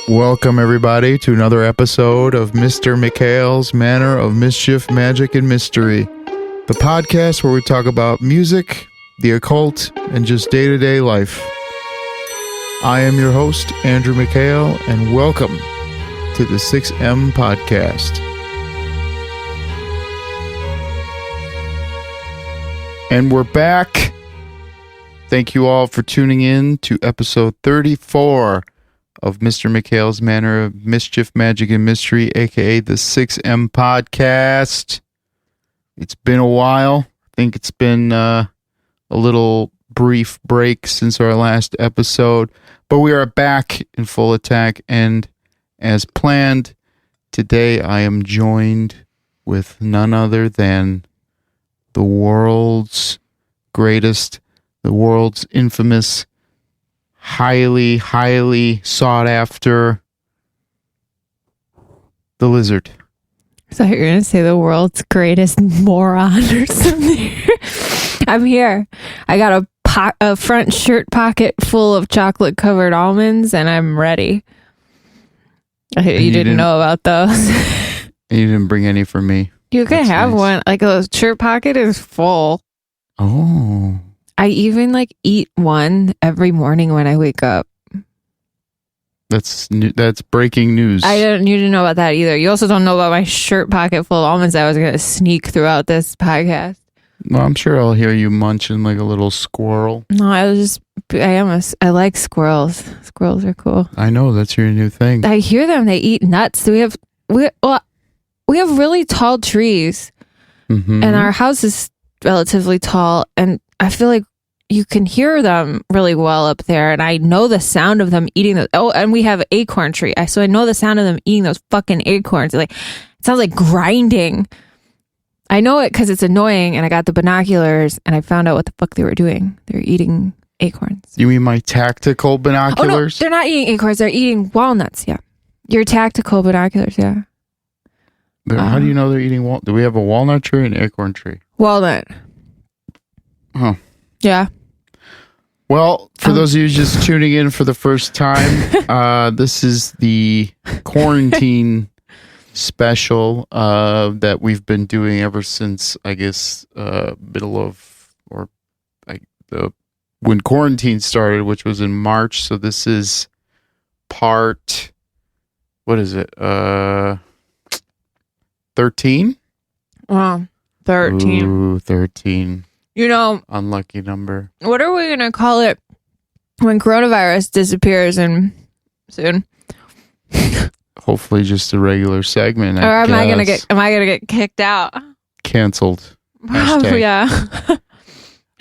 Welcome, everybody, to another episode of Mr. Mikhail's Manor of Mischief, Magic, and Mystery, the podcast where we talk about music, the occult, and just day-to-day life. I am your host, Andrew Mikhail, and welcome to the 6M podcast. And we're back. Thank you all for tuning in to episode 34 of Mr. Mikhail's Manor of Mischief, Magic, and Mystery, aka the 6M podcast. It's been a while. I think it's been a little brief break since our last episode, but we are back in full attack, and as planned, today I am joined with none other than the world's greatest, the world's infamous, highly sought after, the Lizard. So you're going to say the world's greatest moron or something. I'm here. I got a front shirt pocket full of chocolate covered almonds and I'm ready. You didn't know about those. You didn't bring any for me. You can have nice. One. Like a shirt pocket is full. Oh. I even eat one every morning when I wake up. That's breaking news. You didn't know about that either. You also don't know about my shirt pocket full of almonds I was going to sneak throughout this podcast. Well, I'm sure I'll hear you munching like a little squirrel. No, I like squirrels. Squirrels are cool. I know, that's your new thing. I hear them. They eat nuts. We have really tall trees, and our house is relatively tall, and I feel like you can hear them really well up there, and I know the sound of them eating those. Oh, and we have an acorn tree, so I know the sound of them eating those fucking acorns. It sounds like grinding. I know it because it's annoying, and I got the binoculars, and I found out what the fuck they were doing. They're eating acorns. You mean my tactical binoculars? Oh, no, they're not eating acorns. They're eating walnuts, yeah. Your tactical binoculars, yeah. How do you know they're eating walnut? Do we have a walnut tree and an acorn tree? Walnut. Huh. Yeah. Well, for those of you just tuning in for the first time, this is the quarantine special that we've been doing ever since, I guess, when quarantine started, which was in March. So this is part, what is it? 13? Wow. 13. Ooh, 13. You know, unlucky number. What are we going to call it when coronavirus disappears soon? Hopefully just a regular segment. Or am I going to get kicked out? Canceled. Yeah.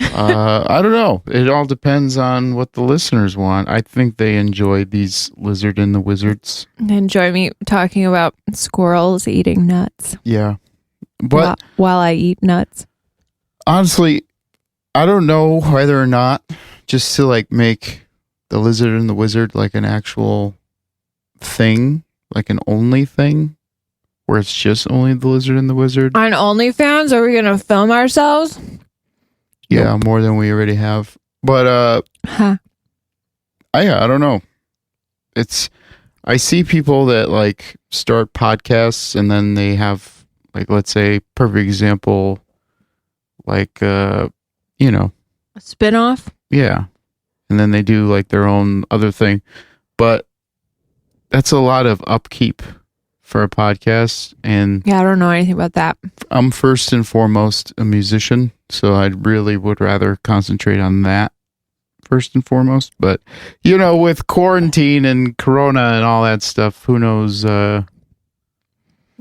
I don't know. It all depends on what the listeners want. I think they enjoy these Lizard and the Wizards. They enjoy me talking about squirrels eating nuts. Yeah. But while I eat nuts. Honestly, I don't know whether or not just to make the Lizard and the Wizard like an actual thing, like an only thing, where it's just only the Lizard and the Wizard. On OnlyFans, are we going to film ourselves? Yeah, more than we already have. But I don't know. I see people that start podcasts and then they have let's say perfect example, a spinoff. Yeah. And then they do their own other thing. But that's a lot of upkeep for a podcast. And yeah, I don't know anything about that. I'm first and foremost a musician, so I really would rather concentrate on that first and foremost. But with quarantine and corona and all that stuff, who knows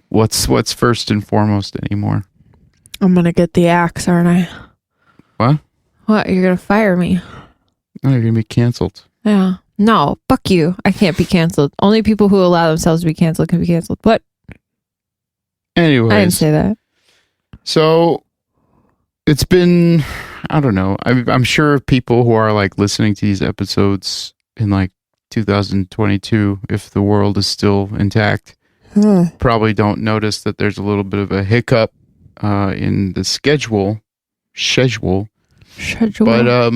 what's first and foremost anymore. I'm gonna get the axe, aren't I? What? What? You're gonna fire me? No, you're gonna be canceled. Yeah. No, fuck you. I can't be canceled. Only people who allow themselves to be canceled can be canceled. What? Anyways. I didn't say that. So, it's been, I don't know. I'm sure people who are listening to these episodes in 2022, if the world is still intact, probably don't notice that there's a little bit of a hiccup in the schedule. But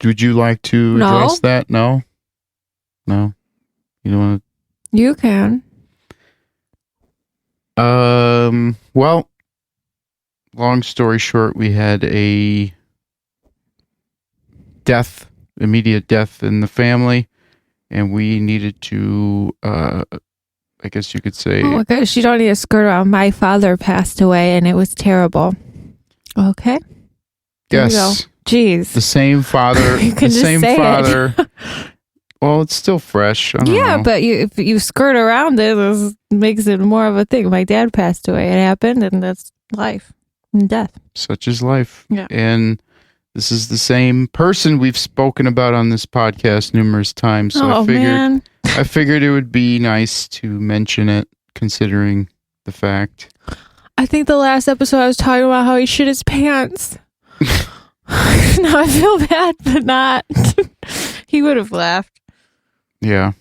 would you like to No. address that? No? You don't want You can. to... Well, long story short, we had a immediate death in the family, and we needed to, I guess you could say... Oh my gosh, you don't need to skirt around. My father passed away, and it was terrible. Okay. There Yes. you go. Jeez. The same father. You can the just same say father. Well, it's still fresh. I don't know. But if you skirt around it, this makes it more of a thing. My dad passed away. It happened, and that's life and death. Such is life. Yeah. And this is the same person we've spoken about on this podcast numerous times. So I figured it would be nice to mention it, considering the fact. I think the last episode I was talking about how he shit his pants. Now I feel bad, but not. He would have laughed. Yeah.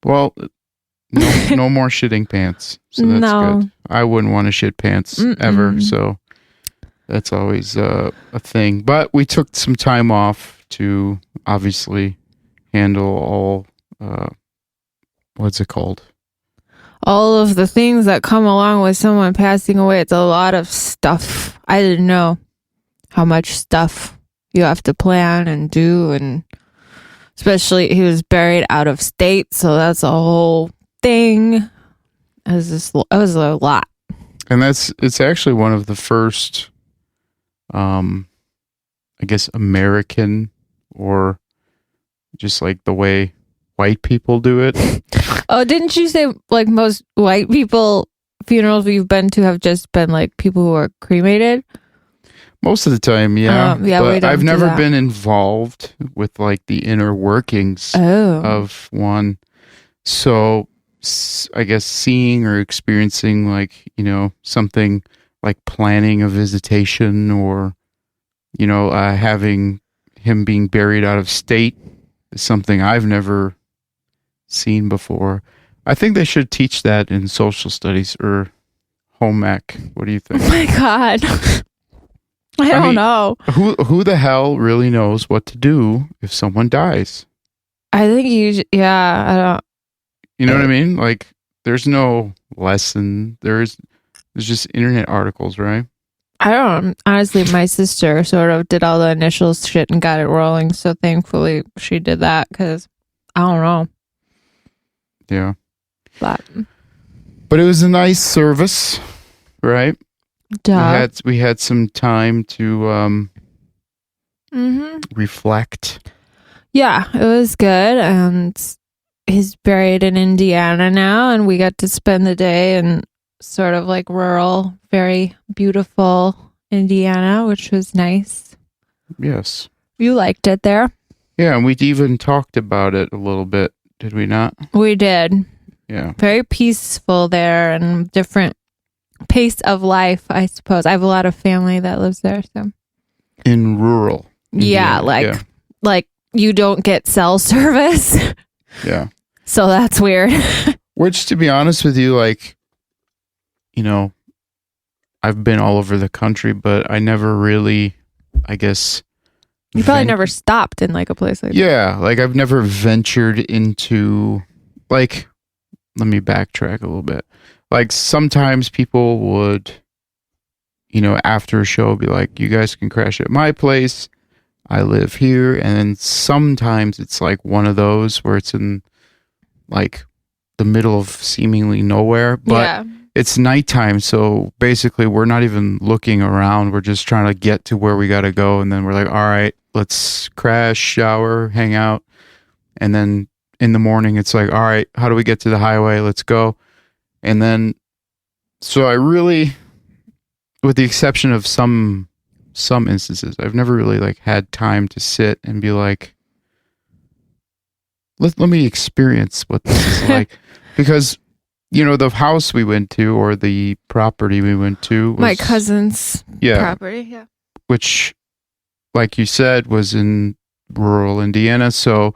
Well, no more shitting pants. So that's good. I wouldn't want to shit pants ever. So that's always a thing. But we took some time off to obviously handle all, what's it called? All of the things that come along with someone passing away. It's a lot of stuff. I didn't know how much stuff you have to plan and do, and especially he was buried out of state, so that's a whole thing. It was a lot. And it's actually one of the first, I guess, American, or just like the way white people do it. Oh, didn't you say like most white people funerals we've been to have just been like people who are cremated? Most of the time, yeah. But I've never been involved with like the inner workings of one. So I guess seeing or experiencing like, something like planning a visitation, or, having him being buried out of state is something I've never seen before. I think they should teach that in social studies or home ec. What do you think? Oh my God. I don't know. Who the hell really knows what to do if someone dies? I think I don't. You know what I mean? Like, there's no lesson. There's just internet articles, right? I don't. Honestly, my sister sort of did all the initial shit and got it rolling. So thankfully she did that, because I don't know. Yeah. But it was a nice service, right? Duh. We had some time to reflect. Yeah, it was good. And he's buried in Indiana now, and we got to spend the day in sort of like rural, very beautiful Indiana, which was nice. Yes. You liked it there? Yeah, and we even talked about it a little bit, did we not? We did. Yeah. Very peaceful there, and different pace of life, I suppose. I have a lot of family that lives there, so. In rural Indiana. Yeah, like you don't get cell service. Yeah. So that's weird. Which, to be honest with you, like, I've been all over the country, but I never really, I guess. You probably never stopped in like a place like that. Yeah, like I've never ventured into, like, let me backtrack a little bit. Like sometimes people would, after a show be like, you guys can crash at my place. I live here. And then sometimes it's like one of those where it's in like the middle of seemingly nowhere, but it's nighttime. So basically we're not even looking around. We're just trying to get to where we got to go. And then we're like, all right, let's crash, shower, hang out. And then in the morning, it's like, all right, how do we get to the highway? Let's go. And then, so I really, with the exception of some instances, I've never really like had time to sit and be like, let me experience what this is like. Because, the house we went to, or the property we went to was my cousin's property. Yeah. Which, like you said, was in rural Indiana. So,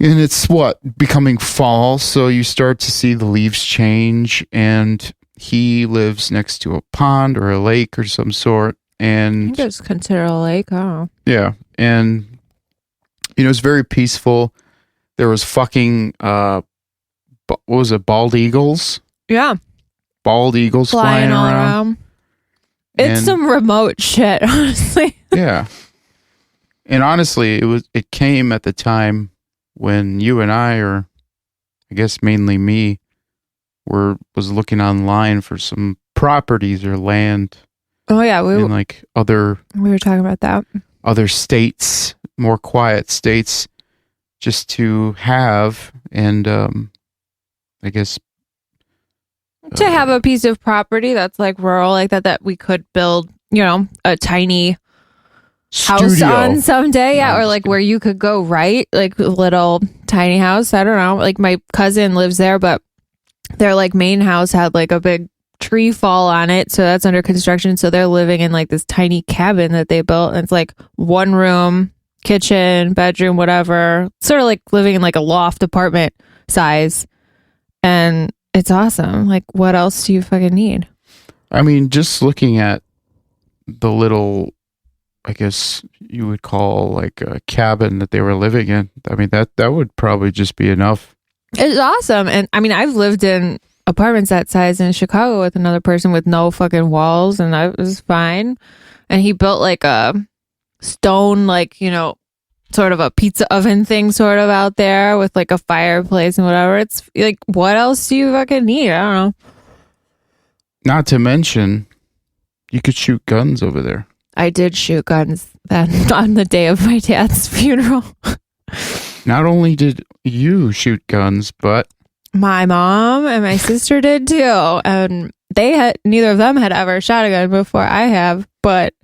and it's becoming fall. So you start to see the leaves change, and he lives next to a pond or a lake or some sort. I and think it's considered a lake. Oh, yeah, and it's very peaceful. There was fucking what was it? Bald eagles. yeah, Bald eagles flying all around. It's And- some remote shit, honestly. Yeah. And honestly, it came at the time when you and I, or I guess mainly me, was looking online for some properties or land Oh yeah, in like other we were talking about that. other states, more quiet states, just to have, and I guess To have a piece of property that's like rural, like that we could build, a tiny house studio. on someday. Yeah, No, I'm or just like kidding. where you could go, right? Like a little tiny house. I don't know. Like my cousin lives there, but their like main house had like a big tree fall on it, so that's under construction. So they're living in like this tiny cabin that they built, and it's like one room, kitchen, bedroom, whatever. Sort of like living in like a loft apartment size, and it's awesome. Like, what else do you fucking need? I mean, just looking at the little, I guess you would call like a cabin that they were living in. I mean, that would probably just be enough. It's awesome. And I mean, I've lived in apartments that size in Chicago with another person with no fucking walls, and I was fine. And he built like a stone, like, sort of a pizza oven thing sort of out there with like a fireplace and whatever. It's like, what else do you fucking need? I don't know. Not to mention, you could shoot guns over there. I did shoot guns then on the day of my dad's funeral. Not only did you shoot guns, but My mom and my sister did too. And neither of them had ever shot a gun before. I have, but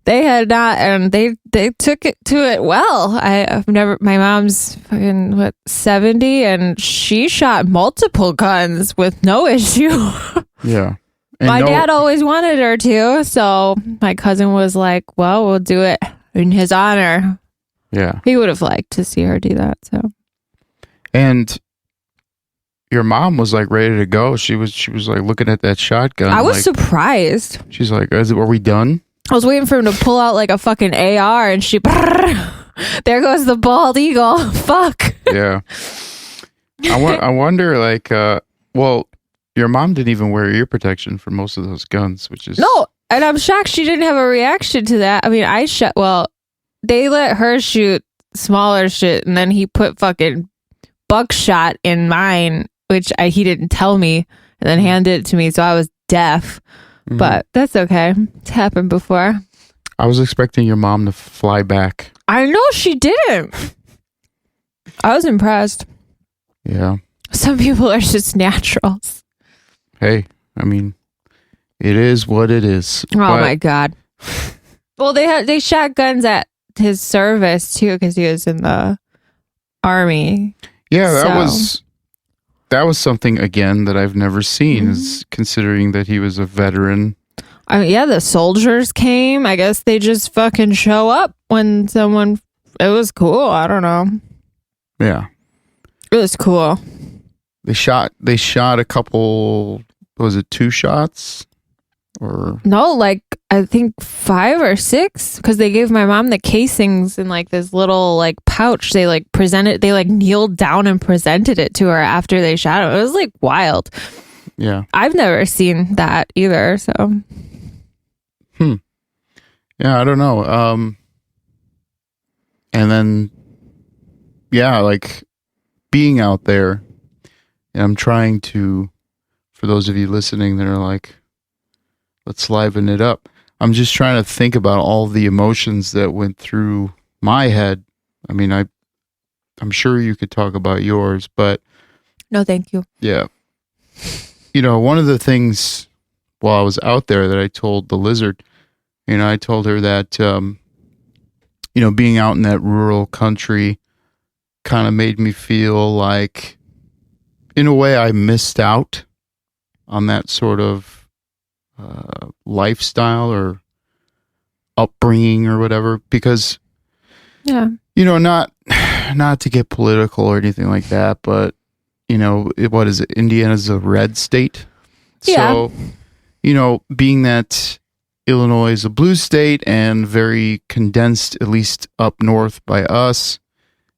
they had not, and they took it to it well. My mom's fucking 70, and she shot multiple guns with no issue. yeah. And My dad always wanted her to, so my cousin was like, well, we'll do it in his honor. Yeah. He would have liked to see her do that. So, And your mom was like ready to go. She was like looking at that shotgun. I was like, surprised. She's like, are we done? I was waiting for him to pull out like a fucking AR, and there goes the bald eagle. Fuck. Yeah. I wonder, like, well, your mom didn't even wear ear protection for most of those guns, which is No, and I'm shocked she didn't have a reaction to that. I mean, they let her shoot smaller shit, and then he put fucking buckshot in mine, which he didn't tell me, and then handed it to me, so I was deaf. Mhm. But that's okay. It's happened before. I was expecting your mom to fly back. I know she didn't. I was impressed. Yeah. Some people are just naturals. Hey, I mean, it is what it is. Oh my god. Well, they shot guns at his service too, because he was in the army. Yeah, So- that was something again that I've never seen. Mm-hmm. Is considering that he was a veteran. I mean, yeah, the soldiers came. I guess they just fucking show up when someone. It was cool. I don't know. Yeah, It was cool. they shot a couple. Was it 2 shots? Or No, like I think 5 or 6, because they gave my mom the casings in like this little like pouch. They like kneeled down and presented it to her after they shot him. It was like wild. yeah, I've never seen that either. So yeah. I don't know. And then yeah, like being out there, and I'm trying to. For those of you listening that are like, let's liven it up. I'm just trying to think about all the emotions that went through my head. I mean, I'm sure you could talk about yours, but no, thank you. yeah. One of the things while I was out there that I told the lizard, I told her that, being out in that rural country kind of made me feel like, in a way, I missed out on that sort of lifestyle or upbringing or whatever, because Yeah. not to get political or anything like that, but what is it? Indiana's a red state. Yeah. So, being that Illinois is a blue state and very condensed, at least up north by us.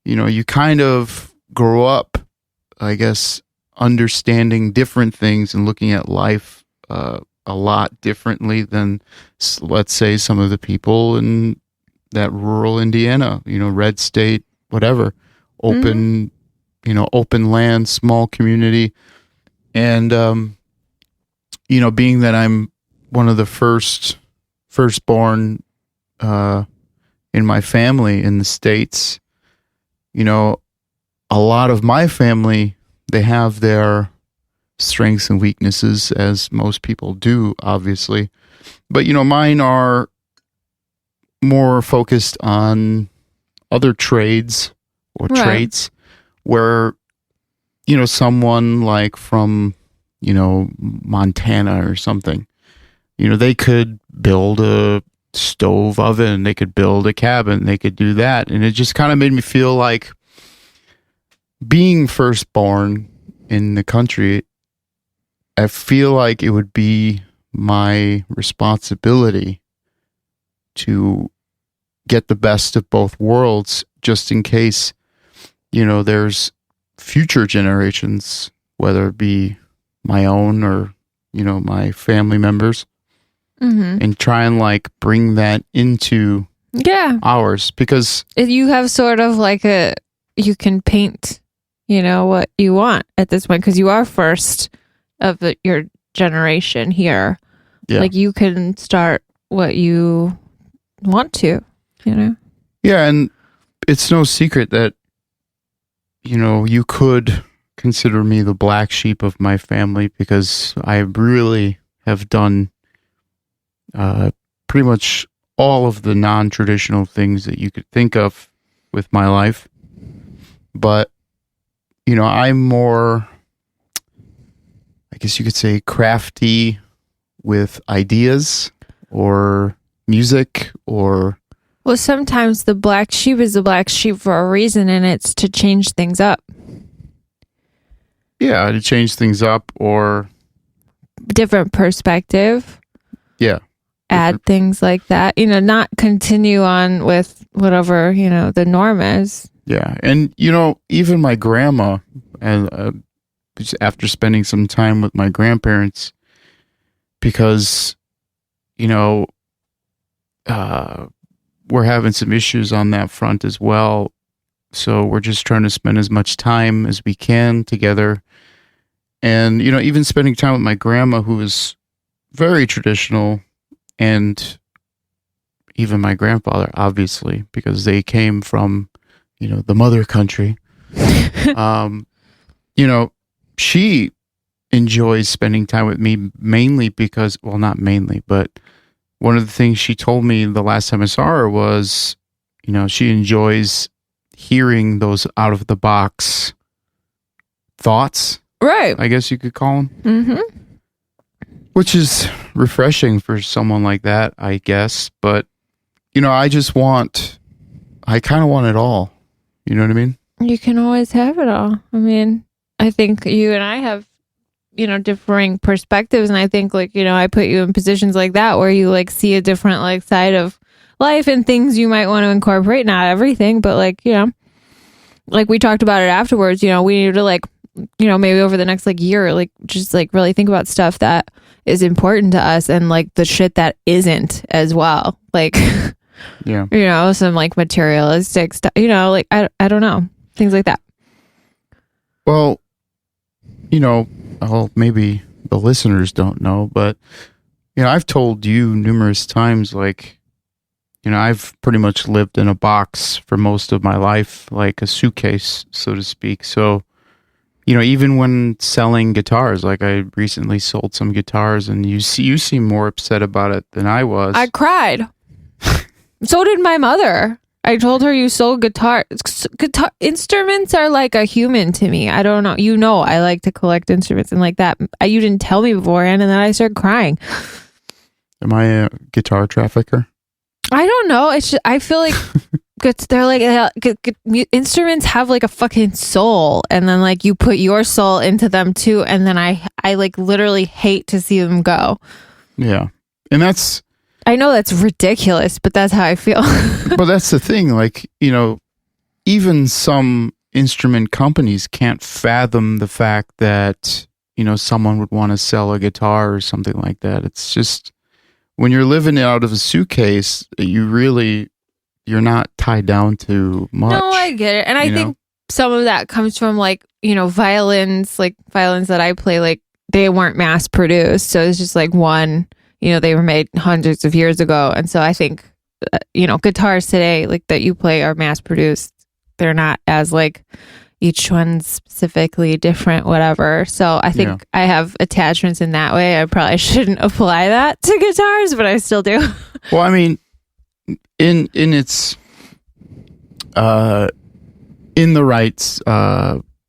You kind of grow up, I guess, understanding different things and looking at life a lot differently than, let's say, some of the people in that rural Indiana, red state, whatever, open, open land, small community. And, being that I'm one of the firstborn in my family in the States, a lot of my family, they have their strengths and weaknesses, as most people do, obviously. But, mine are more focused on other trades or traits where, someone like from, Montana or something, they could build a stove oven, they could build a cabin, they could do that. And it just kind of made me feel like being firstborn in the country, I feel like it would be my responsibility to get the best of both worlds, just in case, there's future generations, whether it be my own or, my family members, and try and bring that into ours, because you have sort of you can paint, what you want at this point, because you are first of your generation here. Yeah. You can start what you want to, Yeah, and it's no secret that, you could consider me the black sheep of my family, because I really have done pretty much all of the non-traditional things that you could think of with my life. But, I'm more, I guess you could say, crafty with ideas or music or... Well, sometimes the black sheep is the black sheep for a reason, and it's to change things up. Yeah, to change things up or... different perspective. Yeah. Add things like that. Not continue on with whatever, the norm is. Yeah. And, even my grandma, and after spending some time with my grandparents, because, we're having some issues on that front as well. So we're just trying to spend as much time as we can together. And, even spending time with my grandma, who is very traditional, and even my grandfather, obviously, because they came from, the mother country. She enjoys spending time with me mainly because, well, not mainly, but one of the things she told me the last time I saw her was, she enjoys hearing those out of the box thoughts. Right. I guess you could call them. Mm-hmm. Which is refreshing for someone like that, I guess. But, I kind of want it all. You know what I mean? You can always have it all. I mean, I think you and I have, differing perspectives. And I think I put you in positions like that where you see a different side of life and things you might want to incorporate. Not everything, but we talked about it afterwards, we need to maybe over the next year, just really think about stuff that is important to us and the shit that isn't as well. Yeah. Some materialistic stuff, I don't know, things like that. Well, maybe the listeners don't know, but, I've told you numerous times, I've pretty much lived in a box for most of my life, like a suitcase, so to speak. So, even when selling guitars, I recently sold some guitars, and you seem more upset about it than I was. I cried. So did my mother. I told her you sold guitar instruments are like a human to me. I don't know. I like to collect instruments and that. You didn't tell me beforehand, and then I started crying. Am I a guitar trafficker? I don't know. It's just, I feel like they're instruments have a fucking soul, and then you put your soul into them too, and then I literally hate to see them go. Yeah, and that's. I know that's ridiculous, but that's how I feel. But that's the thing, like, even some instrument companies can't fathom the fact that, someone would want to sell a guitar or something like that. It's just, when you're living out of a suitcase, you're not tied down to much. No, I get it. And I think some of that comes from like, violins that I play, like they weren't mass produced. So it's just like one, they were made hundreds of years ago. And so I think, guitars today, like that you play, are mass produced. They're not as like each one's specifically different, whatever. So I think I have attachments in that way. I probably shouldn't apply that to guitars, but I still do. Well, I mean, in its in the right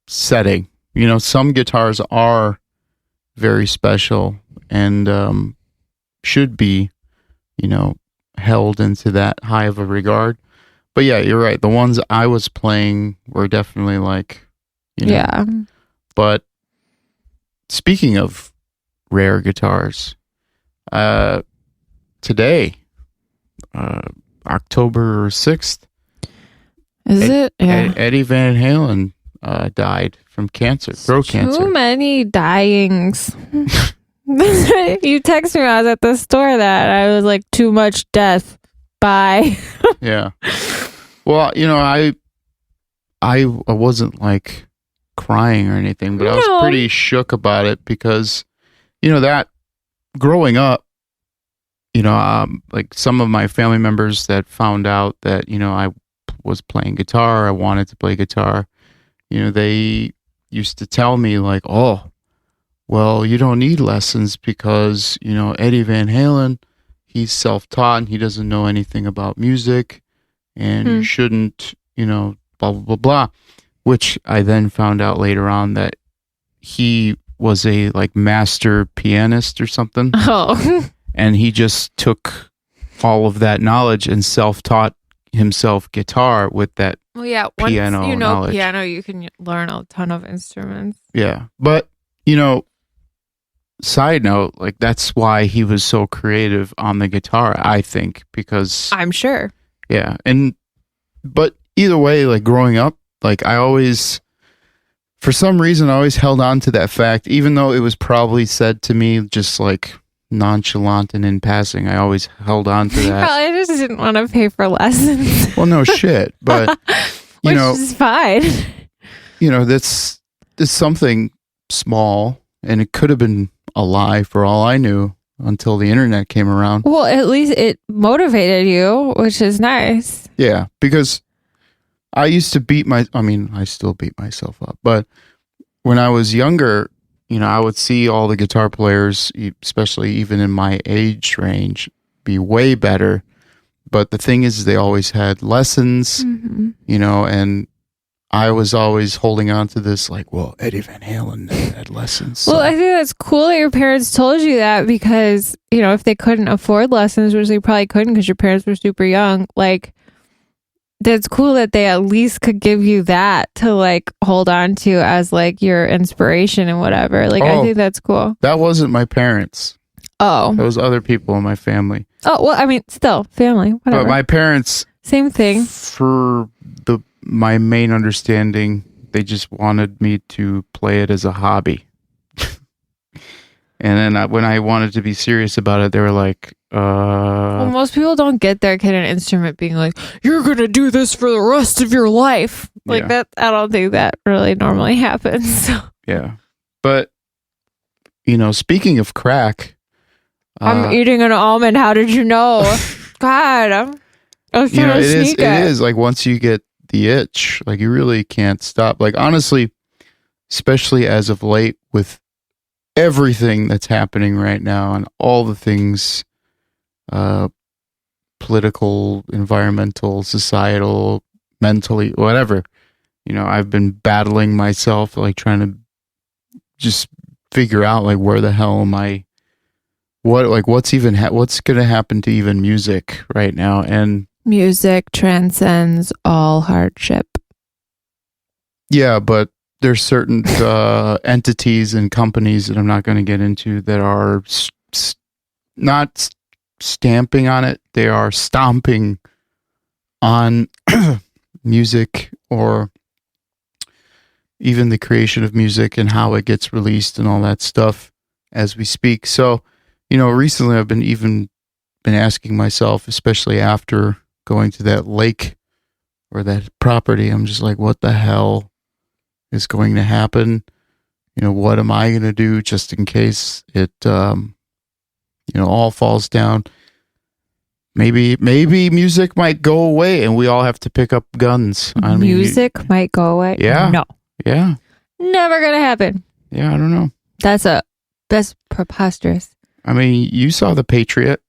setting, some guitars are very special and should be, held into that high of a regard. But yeah, you're right. The ones I was playing were definitely like, Yeah. But speaking of rare guitars, today, October 6th, Eddie Van Halen died from cancer, throat cancer. Too many dyings. You texted me when I was at the store that I was like, too much death. Bye. Yeah. Well, I wasn't like crying or anything, but I was pretty shook about it because, that growing up, like some of my family members that found out that, I was playing guitar, I wanted to play guitar, they used to tell me like, oh, well, you don't need lessons because, Eddie Van Halen, he's self-taught and he doesn't know anything about music and you shouldn't, blah, blah, blah, blah, which I then found out later on that he was a like master pianist or something. Oh. And he just took all of that knowledge and self-taught himself guitar with that piano once knowledge. Piano, you can learn a ton of instruments. Yeah. But, side note, like that's why he was so creative on the guitar, I think, because I'm sure. Yeah. But either way, like growing up, like I always, for some reason, I always held on to that fact, even though it was probably said to me just like nonchalant and in passing. I always held on to that. Probably just didn't want to pay for lessons. Well, no shit. But, Which is fine. That's something small and it could have been a lie for all I knew until the internet came around. Well, at least it motivated you, which is nice. Yeah, because I used to I still beat myself up, but when I was younger, I would see all the guitar players, especially even in my age range, be way better. But the thing is, they always had lessons, and I was always holding on to this, like, well, Eddie Van Halen had lessons. So. Well, I think that's cool that your parents told you that because, if they couldn't afford lessons, which they probably couldn't because your parents were super young, like, that's cool that they at least could give you that to, like, hold on to as, like, your inspiration and whatever. Like, I think that's cool. That wasn't my parents. Oh. That was other people in my family. Oh, well, I mean, still, family, whatever. But my parents... Same thing. For my main understanding, they just wanted me to play it as a hobby. And then when I wanted to be serious about it, they were like, Well, most people don't get their kid an instrument being like, you're going to do this for the rest of your life. Like that, I don't think that really normally happens. So. Yeah. But, speaking of crack. I'm eating an almond. How did you know? God, I was trying to sneak it. It is like once you get the itch, like you really can't stop. Like honestly, especially as of late with everything that's happening right now and all the things, political, environmental, societal, mentally, whatever, I've been battling myself, like trying to just figure out like where the hell am I, what's going to happen to even music right now. And music transcends all hardship. Yeah, but there's certain entities and companies that I'm not going to get into that are not stamping on it. They are stomping on music, or even the creation of music and how it gets released and all that stuff as we speak. So, recently I've been asking myself, especially after going to that lake or that property, I'm just like, what the hell is going to happen? What am I going to do just in case it, all falls down? Maybe music might go away and we all have to pick up guns. Music might go away? Yeah. No. Yeah. Never gonna happen. Yeah, I don't know. That's preposterous. I mean, you saw The Patriot.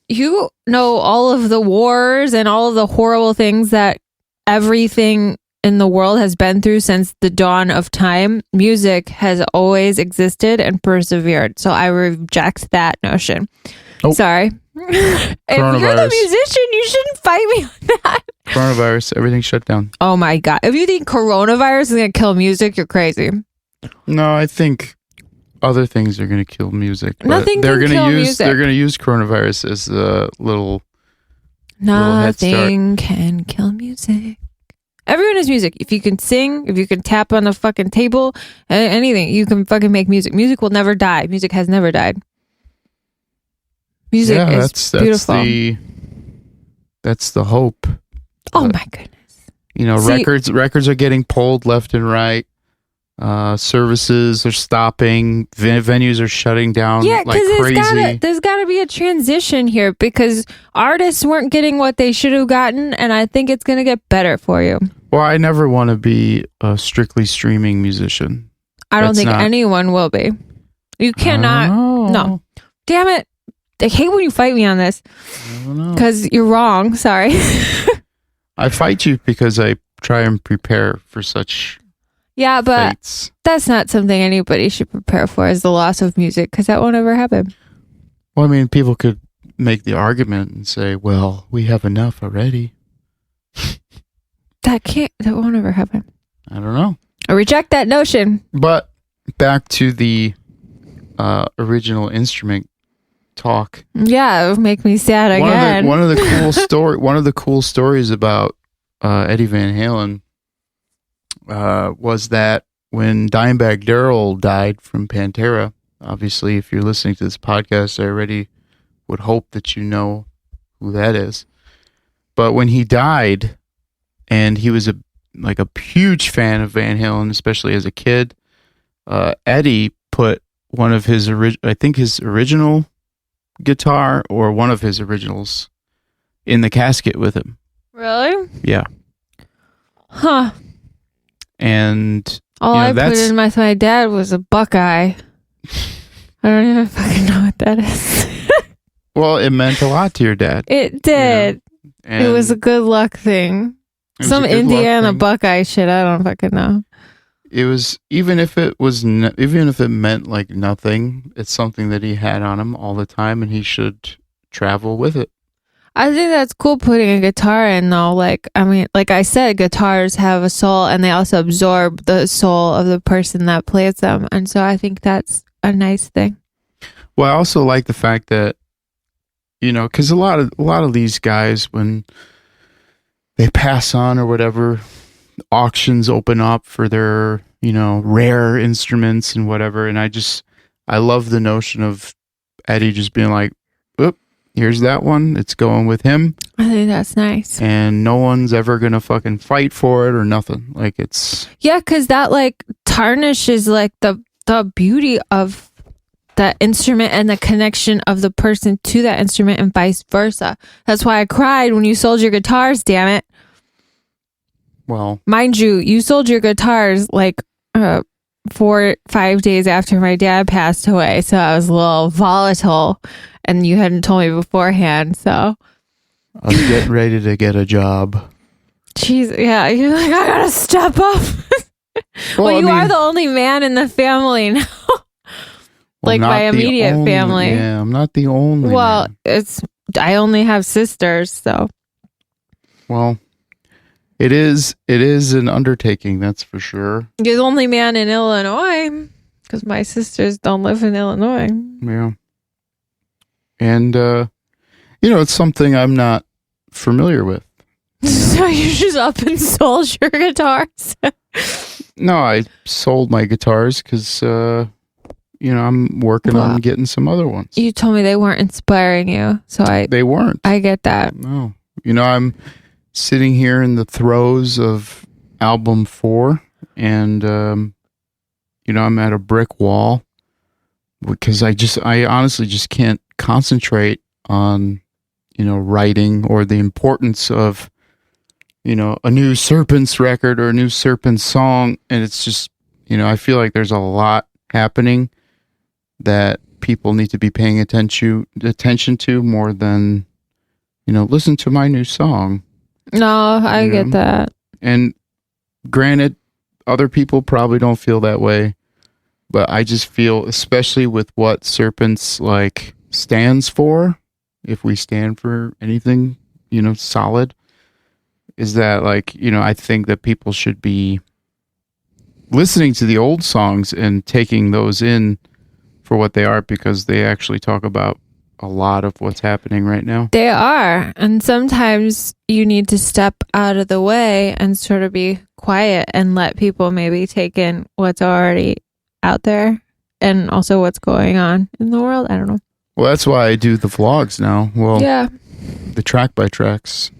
You know all of the wars and all of the horrible things that everything in the world has been through since the dawn of time. Music has always existed and persevered. So I reject that notion. Oh. Sorry. If you're the musician, you shouldn't fight me on that. Coronavirus, everything shut down. Oh my God. If you think coronavirus is going to kill music, you're crazy. No, I think other things are going to kill music. Nothing they're can kill music. They're going to use coronavirus as a little Nothing can kill music. Everyone is music. If you can sing, if you can tap on the fucking table, anything, you can fucking make music. Music will never die. Music has never died. Music is beautiful. That's the hope. Oh my goodness. Records are getting pulled left and right. Services are stopping. Venues are shutting down like crazy. There's got to be a transition here because artists weren't getting what they should have gotten, and I think it's going to get better for you. Well, I never want to be a strictly streaming musician. I don't think anyone will be. You cannot. No. Damn it. I hate when you fight me on this because you're wrong. Sorry. I fight you because I try and prepare for such but fates. That's not something anybody should prepare for, is the loss of music, because that won't ever happen. Well, I mean, people could make the argument and say, well, we have enough already. That won't ever happen. I don't know. I reject that notion. But back to the original instrument talk. Yeah, it would make me sad again. One of the cool stories about Eddie Van Halen was that when Dimebag Darrell died from Pantera, obviously if you're listening to this podcast, I already would hope that you know who that is. But when he died, and he was a huge fan of Van Halen, especially as a kid, Eddie put one of his his original guitar or one of his originals in the casket with him. Really? Yeah. Huh. And all I put in with my dad was a Buckeye. I don't even fucking know what that is. Well, it meant a lot to your dad. It did. It was a good luck thing. Some Indiana Buckeye shit. I don't fucking know. It was, even if it meant like nothing, it's something that he had on him all the time, and he should travel with it. I think that's cool putting a guitar in, though. Like I said, guitars have a soul, and they also absorb the soul of the person that plays them, and so I think that's a nice thing. Well, I also like the fact that, because a lot of these guys, when they pass on or whatever, auctions open up for their, rare instruments and whatever. And I love the notion of Eddie just being like, oop, here's that one. It's going with him. I think that's nice. And no one's ever going to fucking fight for it or nothing. Like yeah, because that tarnishes the beauty of that instrument and the connection of the person to that instrument and vice versa. That's why I cried when you sold your guitars, damn it. Well, mind you sold your guitars 4-5 days after my dad passed away, so I was a little volatile, and you hadn't told me beforehand, so I was getting ready to get a job. Jeez, yeah, you're like, I gotta step up. Well, you are the only man in the family now. My immediate family. Yeah, I'm not the only. Well, man. I only have sisters, so. Well, it is an undertaking, that's for sure. You're the only man in Illinois, because my sisters don't live in Illinois. Yeah. And It's something I'm not familiar with. So you just up and sold your guitars? No, I sold my guitars because, I'm working on getting some other ones. You told me they weren't inspiring you, so They weren't. I get that. No. I'm sitting here in the throes of album 4, and, I'm at a brick wall because I honestly just can't concentrate on, writing or the importance of, a new Serpents record or a new Serpents song. And it's just, I feel like there's a lot happening that people need to be paying attention to more than, listen to my new song. No, I get that. And granted, other people probably don't feel that way, but I just feel, especially with what Serpents stands for, if we stand for anything, solid, is that I think that people should be listening to the old songs and taking those in for what they are, because they actually talk about a lot of what's happening right now. They are. And sometimes you need to step out of the way and sort of be quiet and let people maybe take in what's already out there and also what's going on in the world. I don't know. Well, that's why I do the vlogs now. Well, yeah, the track by tracks.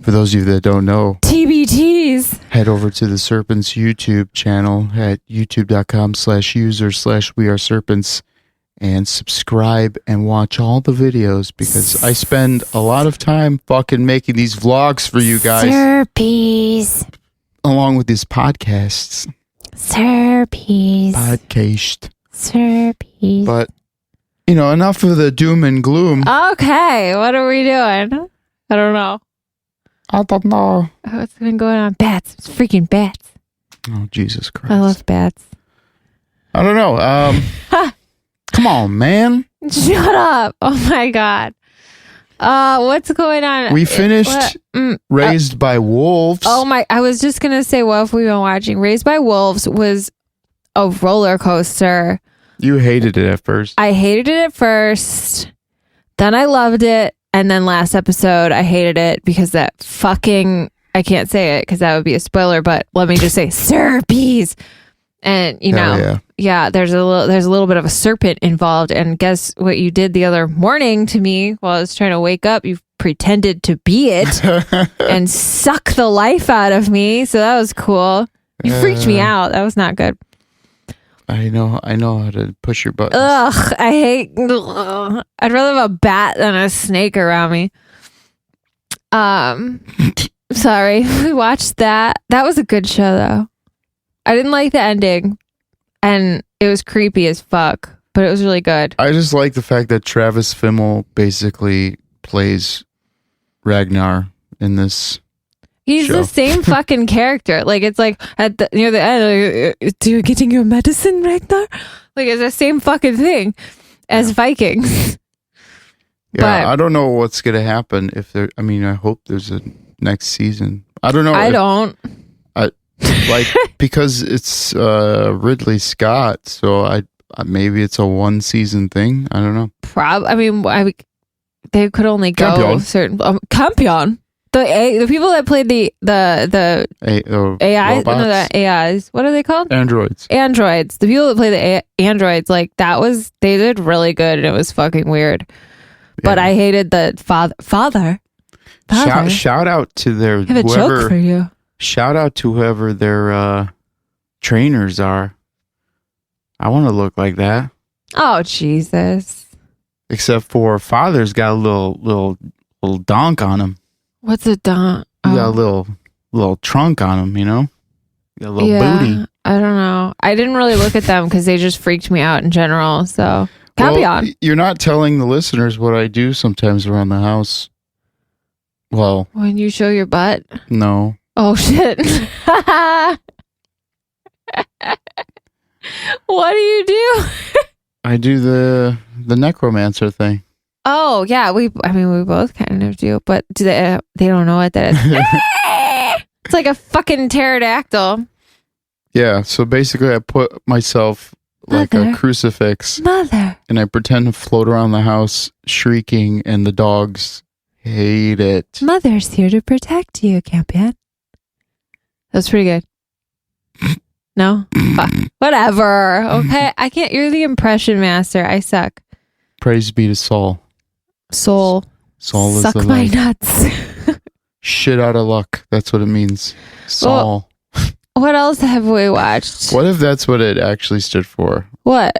For those of you that don't know, TBTs, head over to the Serpents YouTube channel at youtube.com/user/weareserpents and subscribe and watch all the videos, because I spend a lot of time fucking making these vlogs for you guys. Serpies. Along with these podcasts. Serpies. Podcast. Serpies. But, enough of the doom and gloom. Okay, what are we doing? I don't know. What's been going on? Bats. It's freaking bats. Oh, Jesus Christ. I love bats. I don't know. Come on, man. Shut up. Oh, my God. What's going on? We finished Raised by Wolves. Oh, my. I was just going to say, what have we been watching? Raised by Wolves was a roller coaster. You hated it at first. I hated it at first. Then I loved it. And then last episode, I hated it because that fucking, I can't say it because that would be a spoiler, but let me just say Serpies. And yeah, there's a little bit of a serpent involved. And guess what you did the other morning to me while I was trying to wake up? You pretended to be it and suck the life out of me. So that was cool. You freaked me out. That was not good. I know how to push your buttons. Ugh, I'd rather have a bat than a snake around me. Sorry, we watched that. That was a good show, though. I didn't like the ending, and it was creepy as fuck, but it was really good. I just like the fact that Travis Fimmel basically plays Ragnar in this. He's show. The same fucking character. It's near the end, do you getting your medicine, Ragnar? It's the same fucking thing as Vikings. Yeah, but I don't know what's gonna happen if there. I mean, I hope there's a next season. I don't know. I don't. Because it's Ridley Scott, so maybe it's a 1-season thing. I don't know. They could only go Campion. certain Campion. The people that played the AI, the AIs, what are they called? Androids. The people that play the androids, they did really good, and it was fucking weird. Yeah. But I hated the father. Shout out to their. I have a joke for you. Shout out to whoever their trainers are. I want to look like that. Oh Jesus! Except for father's got a little donk on him. What's a donk? He got a little trunk on him, Got a little booty. I don't know. I didn't really look at them because they just freaked me out in general. So, well, you're not telling the listeners what I do sometimes around the house. Well, when you show your butt? No. Oh shit. What do you do? I do the necromancer thing. Oh yeah, we both kind of do, but do they don't know what that is. It's like a fucking pterodactyl. Yeah, so basically I put myself like a crucifix. Mother. And I pretend to float around the house shrieking, and the dogs hate it. Mother's here to protect you, Campion. That's pretty good. No? Fuck. Whatever. Okay. I can't. You're the impression master. I suck. Praise be to Saul. Soul. Saul is suck the my light. nuts. Shit out of luck. That's what it means. Saul. Well, what else have we watched? What if that's what it actually stood for? What?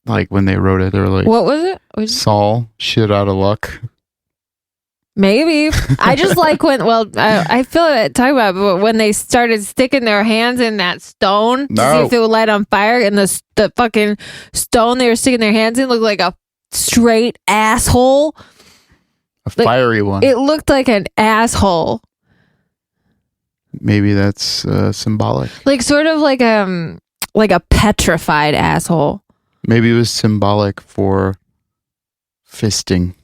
Like when they wrote it, they were like, what was it? Saul, shit out of luck. Maybe. I just like when, I feel it talking about it, but when they started sticking their hands in that stone to see if it would light on fire, and the fucking stone they were sticking their hands in looked like a straight asshole. A fiery one. It looked like an asshole. Maybe that's symbolic. Like sort of like a petrified asshole. Maybe it was symbolic for fisting.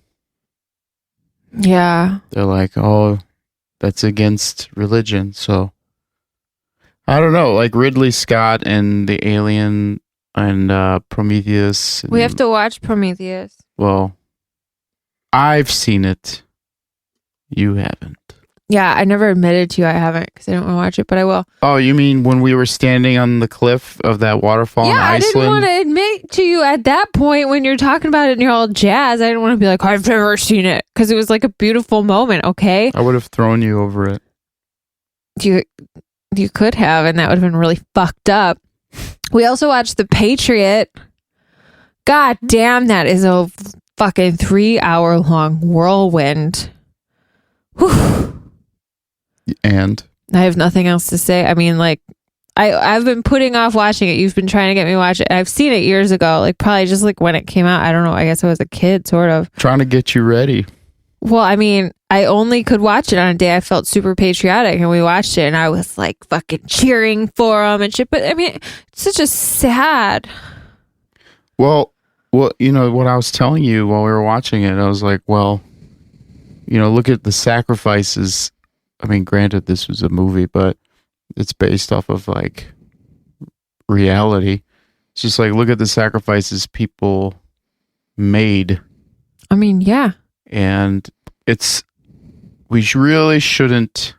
Yeah. They're like, oh, that's against religion. So I don't know. Like Ridley Scott and the Alien and Prometheus. And, we have to watch Prometheus. Well, I've seen it. You haven't. Yeah, I never admitted to you I haven't because I don't want to watch it, but I will. Oh, you mean when we were standing on the cliff of that waterfall in Iceland? I didn't want to admit to you at that point when you're talking about it and you're all jazzed. I didn't want to be like, I've never seen it, because it was like a beautiful moment, okay? I would have thrown you over it. You could have, and that would have been really fucked up. We also watched The Patriot. God damn, that is a fucking 3-hour long whirlwind. Whew. And I have nothing else to say. I mean, like, I've been putting off watching it. You've been trying to get me to watch it. I've seen it years ago, like probably just like when it came out. I don't know. I guess I was a kid, sort of. Trying to get you ready. Well, I mean, I only could watch it on a day I felt super patriotic, and we watched it, and I was like fucking cheering for him and shit. But I mean, it's such a sad. Well, you know what I was telling you while we were watching it. I was like, well, you know, look at the sacrifices. I mean, granted, this was a movie, but it's based off of like reality. It's just like, look at the sacrifices people made. I mean, yeah. And we really shouldn't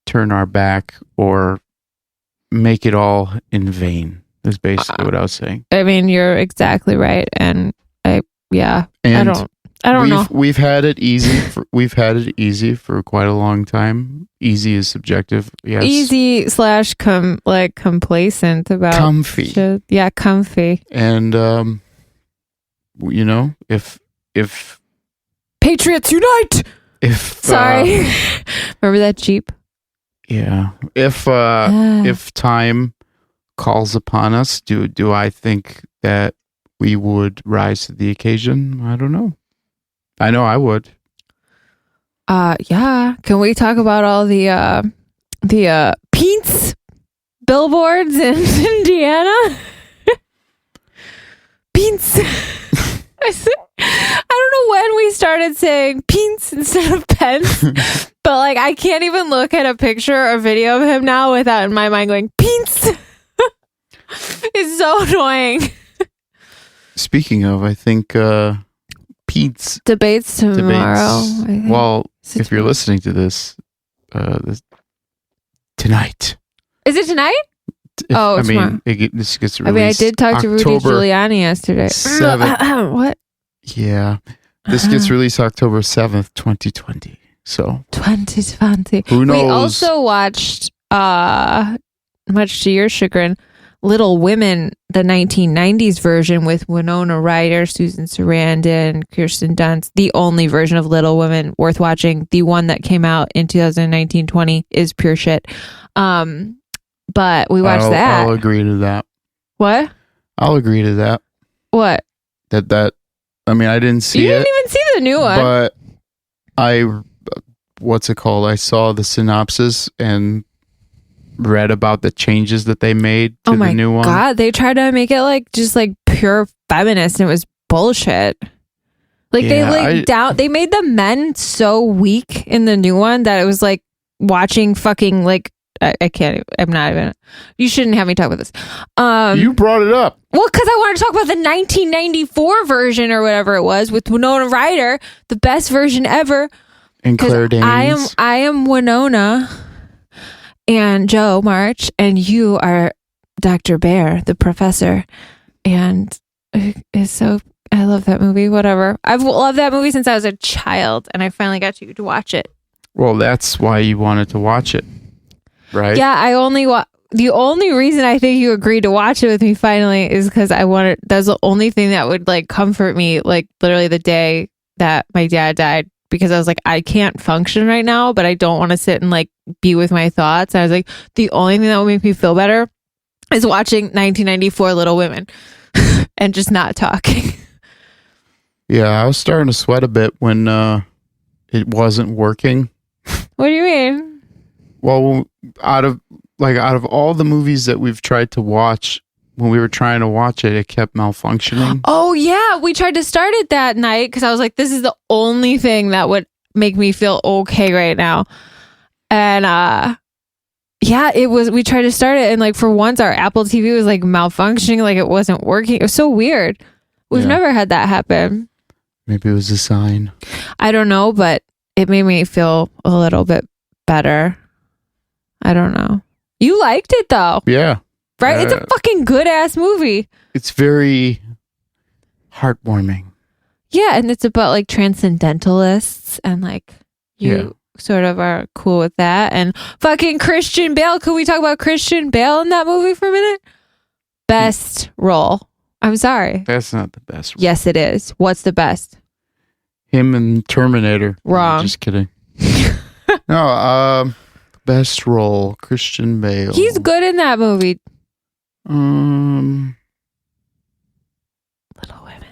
turn our back or make it all in vain, is basically what I was saying. I mean, you're exactly right. And I don't know. We've had it easy. We've had it easy for quite a long time. Easy is subjective. Yes. Easy / complacent about comfy. Shit. Yeah, comfy. And you know, if Patriots unite. Sorry, remember that Jeep? Yeah. If time calls upon us, do I think that we would rise to the occasion? I don't know. I know I would. Yeah. Can we talk about all the Pete's billboards in Indiana? Pete's. I don't know when we started saying Pete's instead of pence, but like I can't even look at a picture or video of him now without in my mind going Pete's. It's so annoying. Speaking of, I think Pete's debates tomorrow. Well, if you're listening to this tonight. Is it tonight? This gets released. I mean, I did talk to Rudy Giuliani yesterday. 7th. What? Yeah. This gets released October 7th, 2020. So 2020. Who knows? We also watched, much to your chagrin, Little Women, the 1990s version with Winona Ryder, Susan Sarandon, Kirsten Dunst. The only version of Little Women worth watching. The one that came out in 2019-20 is pure shit. But we watched that. I'll agree to that. What? I'll agree to that. What? That. I mean, I didn't see it. You didn't even see the new one. But what's it called? I saw the synopsis and read about the changes that they made to the new one. Oh my God. They tried to make it like just like pure feminist, and it was bullshit. Like they made the men so weak in the new one that it was like watching fucking like I can't even, I'm not even, you shouldn't have me talk about this. You brought it up. Well, because I want to talk about the 1994 version or whatever it was with Winona Ryder, the best version ever. And Claire Danes. I am Winona and Joe March, and you are Dr. Bear, the professor. And it's so, I love that movie, whatever. I've loved that movie since I was a child, and I finally got you to watch it. Well, that's why you wanted to watch it, right? Yeah, the only reason I think you agreed to watch it with me finally is because that's the only thing that would like comfort me, like literally the day that my dad died, because I was like, I can't function right now, but I don't want to sit and like be with my thoughts. And I was like, the only thing that would make me feel better is watching 1994 Little Women and just not talking. Yeah, I was starting to sweat a bit when it wasn't working. What do you mean? Well, out of all the movies that we've tried to watch, when we were trying to watch it, it kept malfunctioning. Oh yeah, we tried to start it that night because I was like, this is the only thing that would make me feel okay right now. And yeah, it was. We tried to start it, and like for once, our Apple TV was like malfunctioning, like it wasn't working. It was so weird. We've never had that happen. Maybe it was a sign. I don't know, but it made me feel a little bit better. I don't know. You liked it though. Yeah. Right? It's a fucking good ass movie. It's very heartwarming. Yeah, and it's about like transcendentalists and like you sort of are cool with that. And fucking Christian Bale. Could we talk about Christian Bale in that movie for a minute? Best role. I'm sorry. That's not the best role. Yes, it is. What's the best? Him and Terminator. Wrong. Just kidding. No, best role, Christian Bale. He's good in that movie. Little Women.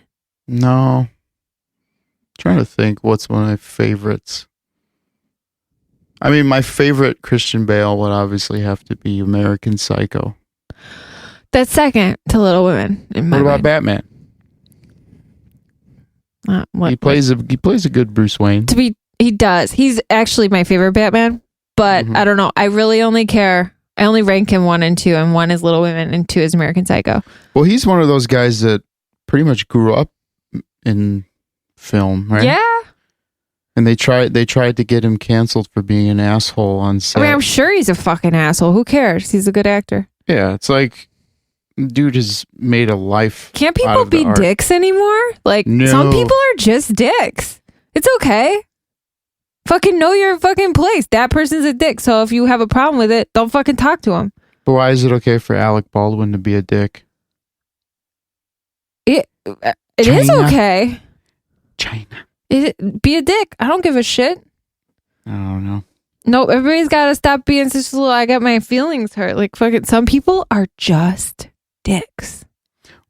No. Trying to think what's one of my favorites. I mean, my favorite Christian Bale would obviously have to be American Psycho. That's second to Little Women. What about Batman? He plays a good Bruce Wayne. He does. He's actually my favorite Batman, but I don't know. I really only rank him 1 and 2, and 1 is Little Women and 2 is American Psycho. Well, he's one of those guys that pretty much grew up in film, right? Yeah. And they tried to get him canceled for being an asshole on set. I mean, I'm sure he's a fucking asshole. Who cares? He's a good actor. Yeah, it's like dude has made a life. Can't people be dicks anymore? Like some people are just dicks. It's okay. Fucking know your fucking place. That person's a dick. So if you have a problem with it, don't fucking talk to him. But why is it okay for Alec Baldwin to be a dick? It is okay. China. Be a dick. I don't give a shit. I don't know. Nope, everybody's got to stop being such little, I got my feelings hurt. Like fucking some people are just dicks.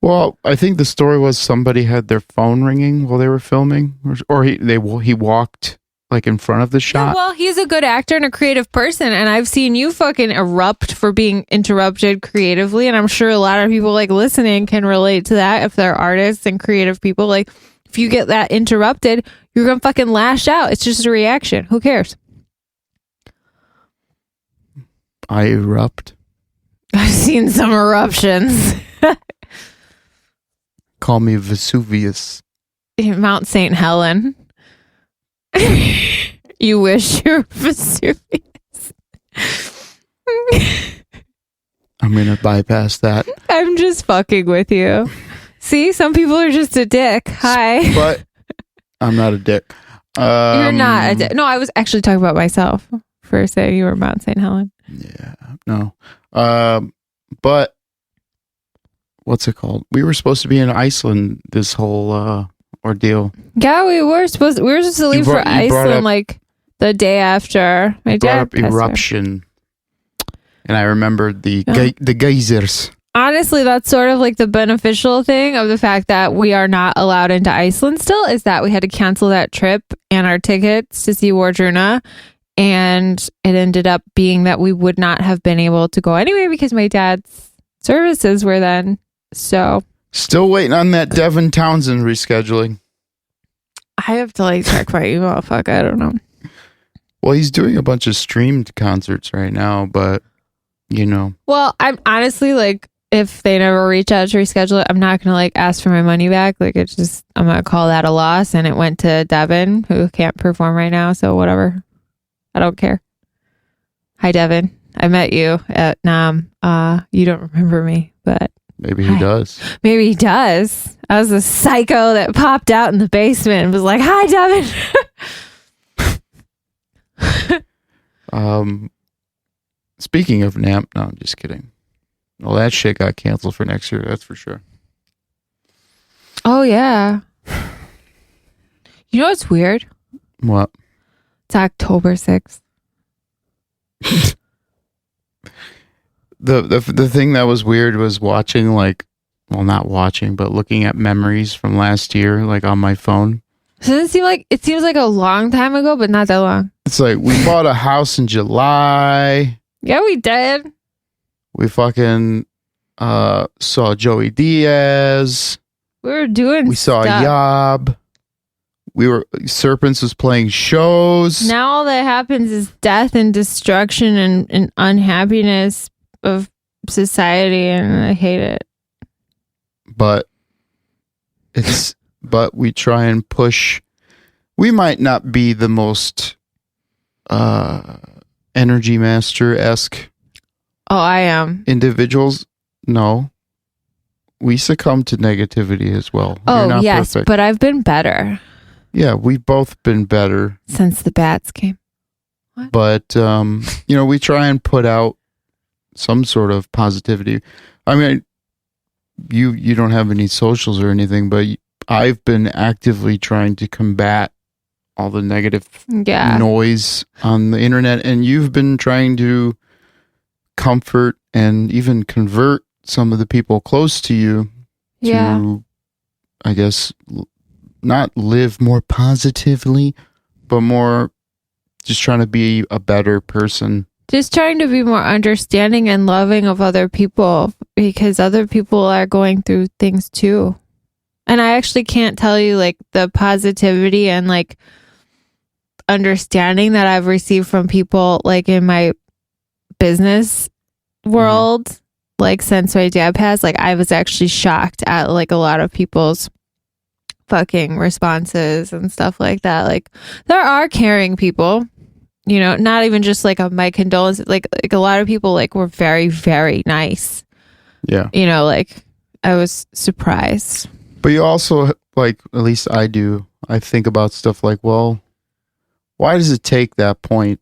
Well, I think the story was somebody had their phone ringing while they were filming, or he walked like in front of the shot. Yeah, well, he's a good actor and a creative person, and I've seen you fucking erupt for being interrupted creatively, and I'm sure a lot of people like listening can relate to that if they're artists and creative people. Like if you get that interrupted, you're gonna fucking lash out. It's just a reaction. Who cares? I erupt. I've seen some eruptions. Call me Vesuvius. Mount St. Helen. You wish you were Vesuvius. I'm going to bypass that. I'm just fucking with you. See, some people are just a dick. Hi. But I'm not a dick. You're not a dick. No, I was actually talking about myself for saying you were Mount St. Helen. Yeah, no. But what's it called? We were supposed to be in Iceland this whole ordeal. Yeah, we were supposed to leave for Iceland like the day after my dad brought up eruption. And I remembered the geysers. Honestly, that's sort of like the beneficial thing of the fact that we are not allowed into Iceland still, is that we had to cancel that trip and our tickets to see Wardruna. And it ended up being that we would not have been able to go anyway because my dad's services were then. So still waiting on that Devin Townsend rescheduling. I have to like check my email. Fuck, I don't know. Well, he's doing a bunch of streamed concerts right now, but Well, I'm honestly like, if they never reach out to reschedule it, I'm not gonna like ask for my money back. Like, it's just, I'm gonna call that a loss. And it went to Devin, who can't perform right now. So whatever, I don't care. Hi, Devin. I met you at NAM. You don't remember me, but maybe he does. Maybe he does. I was a psycho that popped out in the basement and was like, "Hi, Devin." Speaking of NAM, no, I'm just kidding. Well, that shit got canceled for next year. That's for sure. Oh yeah. You know what's weird? What? It's October 6th. The thing that was weird was watching, like, well, not watching, but looking at memories from last year, like on my phone. Doesn't it seems like a long time ago, but not that long. It's like we bought a house in July. Yeah, we did. We fucking saw Joey Diaz. We were doing We saw stuff. Yob. Serpents was playing shows. Now all that happens is death and destruction and unhappiness of society, and I hate it. But we try and push. We might not be the most energy master-esque. Oh, I am. Individuals. No. We succumb to negativity as well. You're Oh, not yes, perfect. but I've been better. Yeah, we've both been better. Since the bats came. What? But, we try and put out some sort of positivity. I mean, you don't have any socials or anything, but I've been actively trying to combat all the negative noise on the internet, and you've been trying to comfort and even convert some of the people close to you to, I guess, not live more positively, but more just trying to be a better person. Just trying to be more understanding and loving of other people, because other people are going through things too. And I actually can't tell you like the positivity and like understanding that I've received from people like in my business world, like since my dad passed. Like, I was actually shocked at like a lot of people's fucking responses and stuff like that. Like, there are caring people, not even just like my condolences, like a lot of people like were very, very nice. Yeah. Like I was surprised. But you also, like, at least I do, I think about stuff like, well, why does it take that point?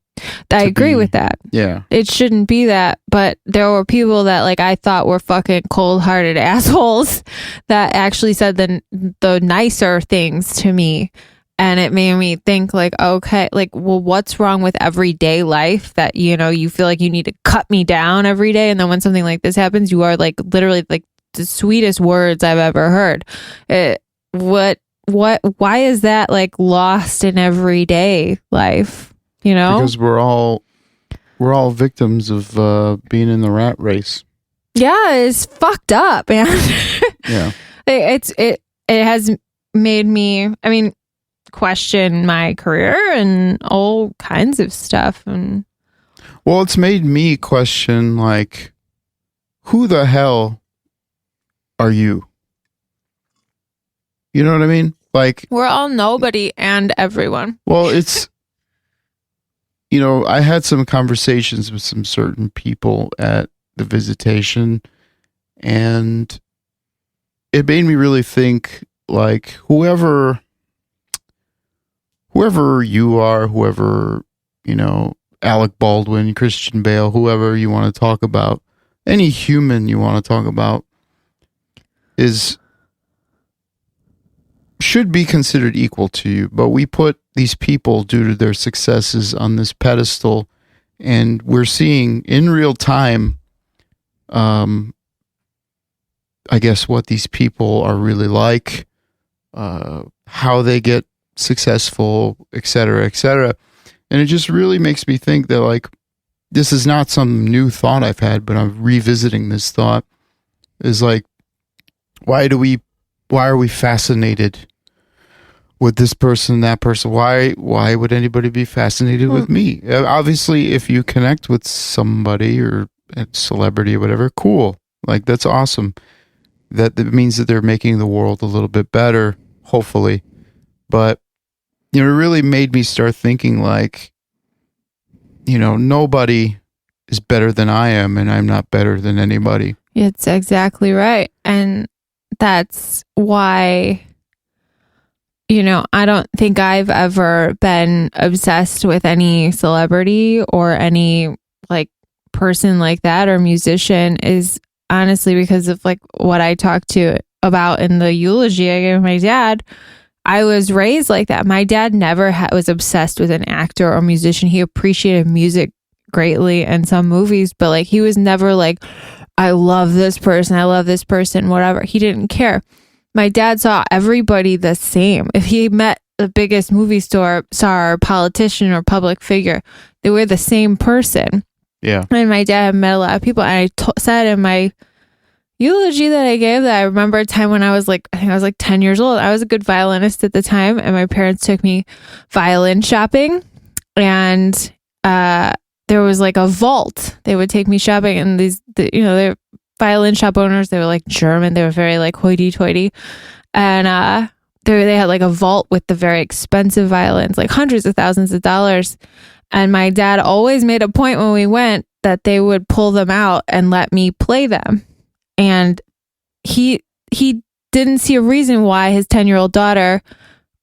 I agree with that. Yeah. It shouldn't be that, but there were people that like I thought were fucking cold-hearted assholes that actually said the nicer things to me, and it made me think like, okay, like, well, what's wrong with everyday life that you feel like you need to cut me down every day, and then when something like this happens, you are like literally like the sweetest words I've ever heard. Why is that like lost in everyday life? Because we're all victims of being in the rat race. Yeah, it's fucked up, man. Yeah. It has made me, I mean, question my career and all kinds of stuff. And well, it's made me question, like, who the hell are you? You know what I mean? Like, we're all nobody and everyone. Well, it's, I had some conversations with some certain people at the visitation, and it made me really think, like, whoever you are, whoever, Alec Baldwin, Christian Bale, whoever you want to talk about, any human you want to talk about should be considered equal to you. But we put these people, due to their successes, on this pedestal, and we're seeing in real time, I guess, what these people are really like, how they get successful, etc., etc. And it just really makes me think that, like, this is not some new thought I've had, but I'm revisiting this thought, is like, why are we fascinated with this person, that person. Why would anybody be fascinated with me? Obviously, if you connect with somebody or a celebrity or whatever, cool. Like, that's awesome. That means that they're making the world a little bit better, hopefully. But, it really made me start thinking like, nobody is better than I am, and I'm not better than anybody. It's exactly right. And that's why, I don't think I've ever been obsessed with any celebrity or any like person like that or musician, is honestly because of like what I talked to about in the eulogy I gave my dad. I was raised like that. My dad never was obsessed with an actor or musician. He appreciated music greatly and some movies, but like he was never like, I love this person, whatever. He didn't care. My dad saw everybody the same. If he met the biggest movie star, politician, or public figure, they were the same person. Yeah. And my dad had met a lot of people. And I said in my eulogy that I gave that I remember a time when I think I was like 10 years old. I was a good violinist at the time, and my parents took me violin shopping, and there was like a vault. They would take me shopping, and they're violin shop owners. They were like German. They were very like hoity-toity, and they had like a vault with the very expensive violins, like hundreds of thousands of dollars. And my dad always made a point when we went that they would pull them out and let me play them. And he didn't see a reason why his 10-year-old daughter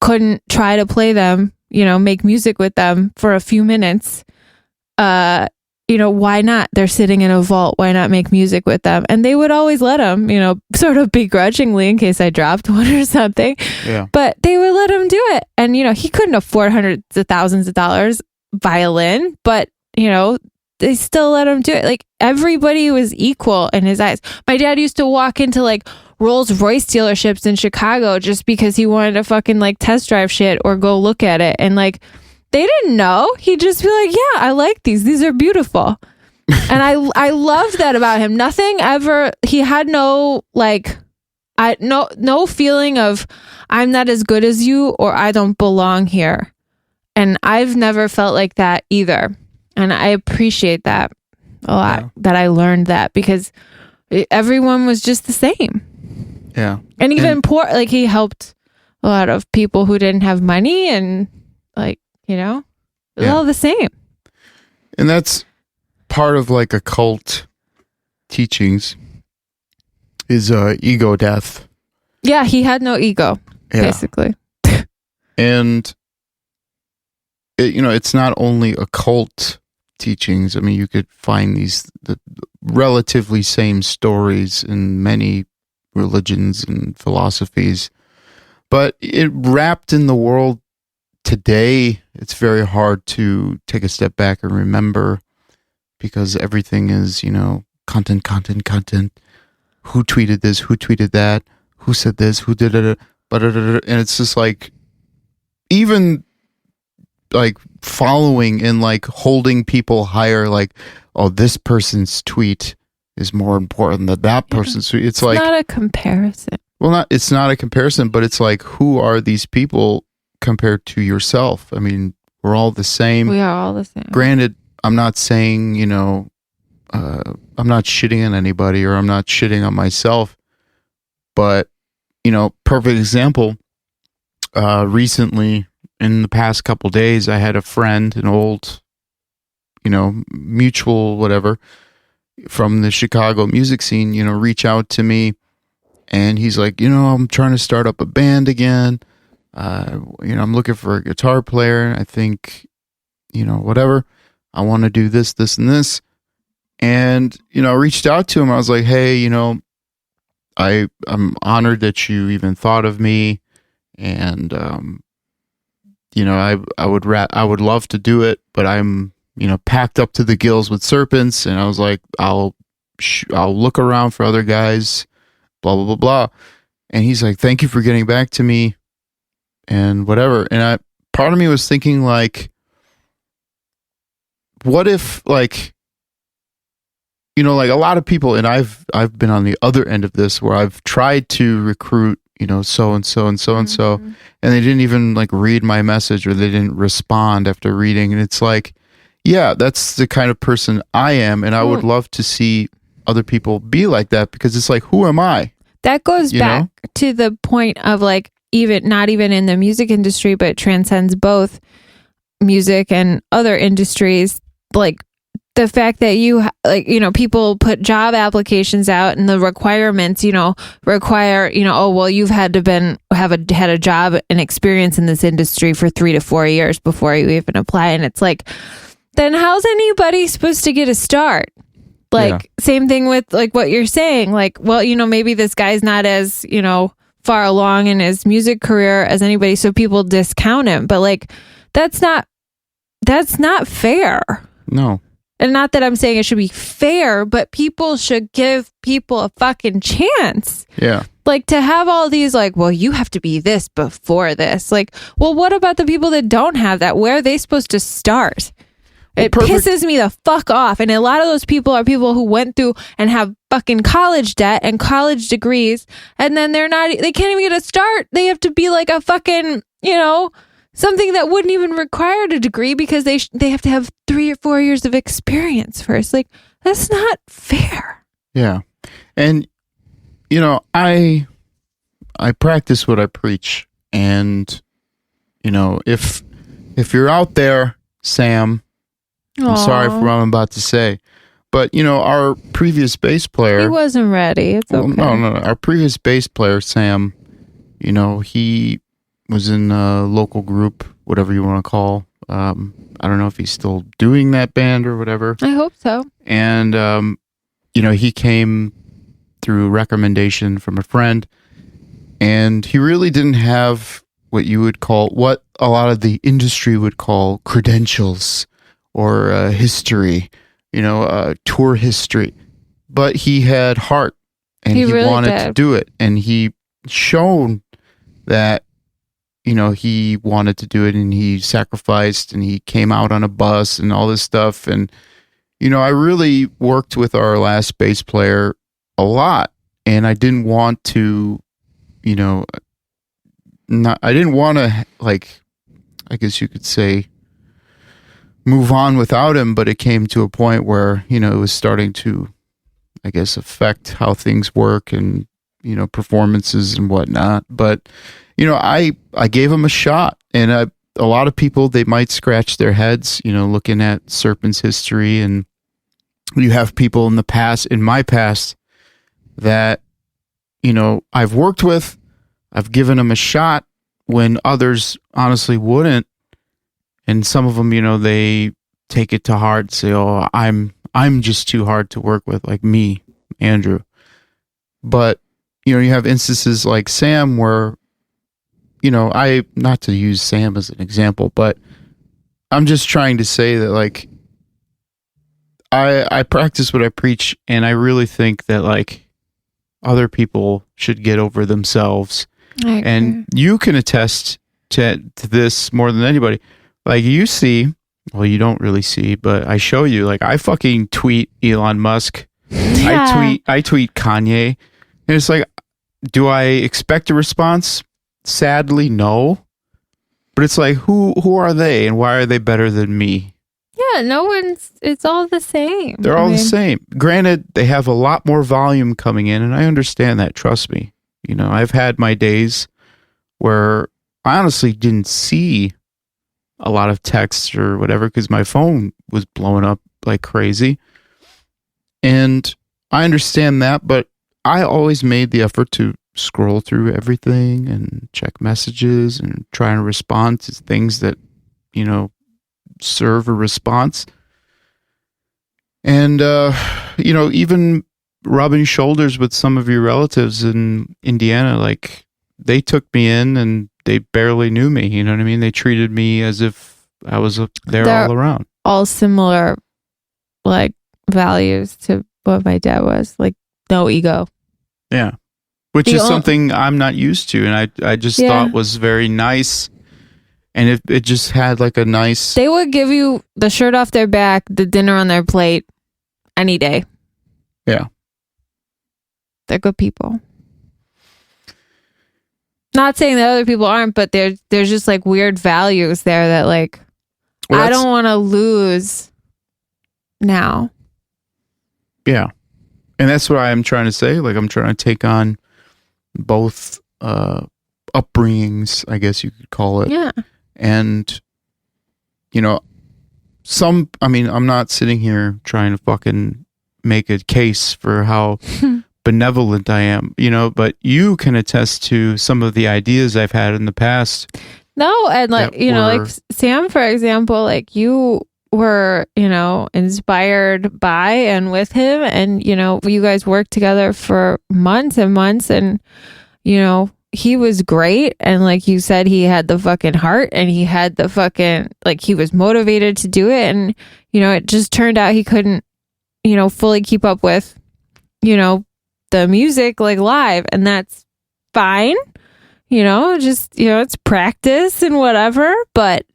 couldn't try to play them, make music with them for a few minutes. Why not? They're sitting in a vault. Why not make music with them? And they would always let him, sort of begrudgingly in case I dropped one or something. Yeah. But they would let him do it. And, he couldn't afford hundreds of thousands of dollars violin, but, they still let him do it. Like, everybody was equal in his eyes. My dad used to walk into like Rolls Royce dealerships in Chicago just because he wanted to fucking like test drive shit or go look at it. And like, they didn't know. He'd just be like, yeah, I like these. These are beautiful. And I loved that about him. Nothing ever, he had no like, no feeling of I'm not as good as you or I don't belong here. And I've never felt like that either. And I appreciate that a lot, that I learned that, because everyone was just the same. Yeah. And even poor, like he helped a lot of people who didn't have money, and like, it was all the same. And that's part of like occult teachings is ego death. Yeah, he had no ego, basically. And it's not only occult teachings. I mean, you could find the relatively same stories in many religions and philosophies, but it wrapped in the world today. It's very hard to take a step back and remember, because everything is, content. Who tweeted this? Who tweeted that? Who said this? Who did it? And it's just like, even like following and like holding people higher, like, oh, this person's tweet is more important than that person's tweet. It's like not a comparison. Well, it's not a comparison, but it's like, who are these people compared to yourself? I mean, we're all the same. We are all the same. Granted, I'm not saying, I'm not shitting on anybody, or I'm not shitting on myself, but, perfect example, recently, in the past couple days, I had a friend, an old, mutual whatever, from the Chicago music scene, reach out to me, and he's like, I'm trying to start up a band again. I'm looking for a guitar player. I think, whatever. I want to do this, this, and this. And, I reached out to him. I was like, hey, I'm honored that you even thought of me. And, I would love to do it, but I'm, packed up to the gills with serpents. And I was like, I'll look around for other guys, blah, blah, blah, blah. And he's like, thank you for getting back to me and whatever. And part of me was thinking, like, what if, like, like a lot of people, and I've been on the other end of this, where I've tried to recruit so and so and so and so, and they didn't even like read my message, or they didn't respond after reading. And it's like, yeah, that's the kind of person I am, and I would love to see other people be like that, because it's like, who am I? That goes back to the point of like, even not even in the music industry, but transcends both music and other industries. Like the fact that people put job applications out, and the requirements, require, you've had to had a job and experience in this industry for 3 to 4 years before you even apply. And it's like, then how's anybody supposed to get a start? Like, same thing with like what you're saying, like, well, maybe this guy's not as, far along in his music career as anybody, so people discount him. But like, that's not fair. No. And not that I'm saying it should be fair, but people should give people a fucking chance. Yeah. Like, to have all these like, well, you have to be this before this. Like, well, what about the people that don't have that? Where are they supposed to start? It pisses me the fuck off. And a lot of those people are people who went through and have fucking college debt and college degrees. And then they can't even get a start. They have to be like a fucking, something that wouldn't even require a degree, because they have to have 3 or 4 years of experience first. Like, that's not fair. Yeah. And, I practice what I preach. And, if you're out there, Sam, I'm sorry for what I'm about to say, but our previous bass player, he wasn't ready. It's okay. No. Our previous bass player, Sam, he was in a local group, whatever you want to call. I don't know if he's still doing that band or whatever. I hope so. And he came through recommendation from a friend, and he really didn't have what a lot of the industry would call credentials, or history, tour history. But he had heart, and he really wanted to do it. And he shown that, he wanted to do it, and he sacrificed, and he came out on a bus and all this stuff. And, I really worked with our last bass player a lot, and I didn't want to, I didn't want to, like, I guess you could say, move on without him, but it came to a point where, it was starting to, I guess, affect how things work and, performances and whatnot. But, I gave him a shot, and a lot of people, they might scratch their heads, looking at Serpent's history, and you have people in my past that, I've worked with, I've given them a shot when others honestly wouldn't. And some of them, they take it to heart, say, "Oh, I'm just too hard to work with," like me, Andrew. But, you have instances like Sam where, not to use Sam as an example, but I'm just trying to say that, like, I practice what I preach, and I really think that, like, other people should get over themselves. And you can attest to this more than anybody. Like, you see, well, you don't really see, but I show you, like, I fucking tweet Elon Musk. Yeah. I tweet Kanye. And it's like, do I expect a response? Sadly, no. But it's like, who are they, and why are they better than me? Yeah, it's all the same. They're all the same. Granted, they have a lot more volume coming in, and I understand that, trust me. I've had my days where I honestly didn't see a lot of texts or whatever, because my phone was blowing up like crazy. And I understand that, but I always made the effort to scroll through everything and check messages and try and respond to things that, serve a response. And, even rubbing shoulders with some of your relatives in Indiana, like, they took me in and they barely knew me. You know what I mean? They treated me as if I was there all around. All similar, like, values to what my dad was. Like, no ego. Yeah. Which is something I'm not used to. And I just thought was very nice. And it just had like a nice... They would give you the shirt off their back, the dinner on their plate, any day. Yeah. They're good people. Not saying that other people aren't, but there's just like weird values there that like I don't want to lose now. Yeah. And that's what I'm trying to say. Like I'm trying to take on both upbringings, I guess you could call it. Yeah. And, you know, I'm not sitting here trying to fucking make a case for how benevolent I am, you know, but you can attest to some of the ideas I've had in the past. No, and like, you know, like Sam, for example, like you were, you know, inspired by and with him, and, you know, you guys worked together for months and months, and, you know, he was great. And like you said, he had the fucking heart, and he had the fucking, like, he was motivated to do it. And, you know, it just turned out he couldn't, you know, fully keep up with, you know, the music like live, and that's fine. You know, just, you know, it's practice and whatever, but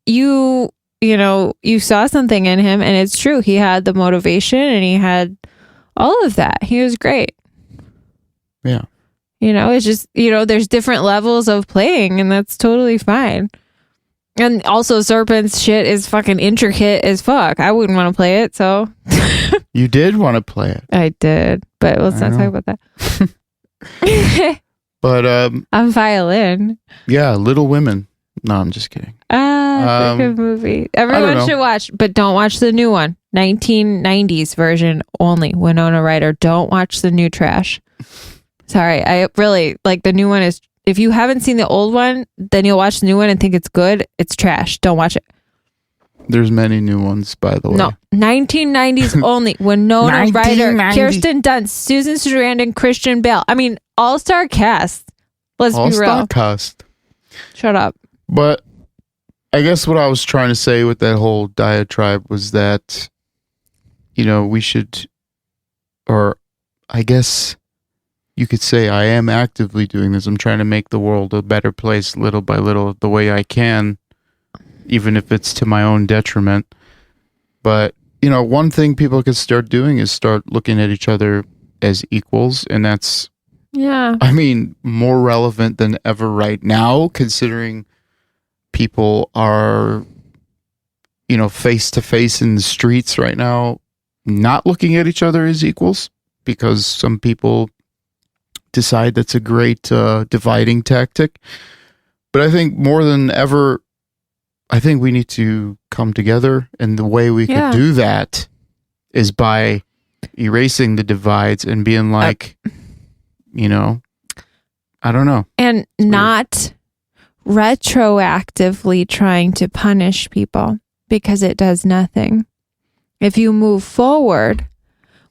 you know, you saw something in him, and it's true. He had the motivation, and he had all of that. He was great. Yeah. You know, it's just, you know, there's different levels of playing, and that's totally fine. And also Serpent's shit is fucking intricate as fuck. I wouldn't want to play it, so. You did want to play it. I did, but let's not talk about that. But I'm violin. Yeah, Little Women. No, I'm just kidding. It's a good movie. Everyone should watch, but don't watch the new one. 1990s version only. Winona Ryder. Don't watch the new trash. Sorry, I really like the new one is. If you haven't seen the old one, then you'll watch the new one and think it's good. It's trash. Don't watch it. There's many new ones, by the way. No, 1990s only. Winona Ryder, Kirsten Dunst, Susan Sarandon, Christian Bale. I mean, all-star cast. Let's be real. All-star cast. Shut up. But I guess what I was trying to say with that whole diatribe was that, you know, we should, or I guess you could say I am actively doing this. I'm trying to make the world a better place little by little, the way I can, even if it's to my own detriment. But, you know, one thing people could start doing is start looking at each other as equals. And that's, yeah, I mean, more relevant than ever right now, considering people are, you know, face to face in the streets right now, not looking at each other as equals, because some people decide that's a great dividing tactic. But I think more than ever, I think we need to come together, and the way we could do that is by erasing the divides and being like, you know, I don't know. And it's not retroactively trying to punish people, because it does nothing. If you move forward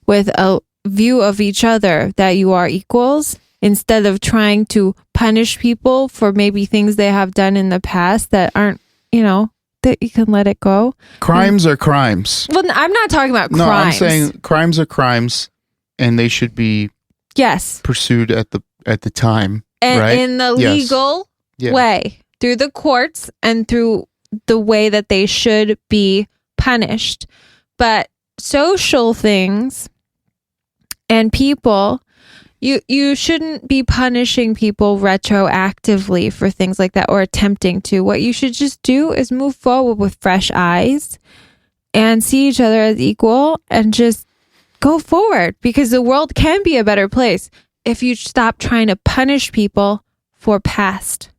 with a view of each other that you are equals, instead of trying to punish people for maybe things they have done in the past that aren't, you know, that you can let it go. Crimes are crimes. Well, I'm not talking about crimes. No, I'm saying crimes are crimes, and they should be pursued at the time, and right? in the legal way, through the courts and through the way that they should be punished. But social things and people, you shouldn't be punishing people retroactively for things like that, or attempting to. What you should just do is move forward with fresh eyes and see each other as equal, and just go forward, because the world can be a better place if you stop trying to punish people for past.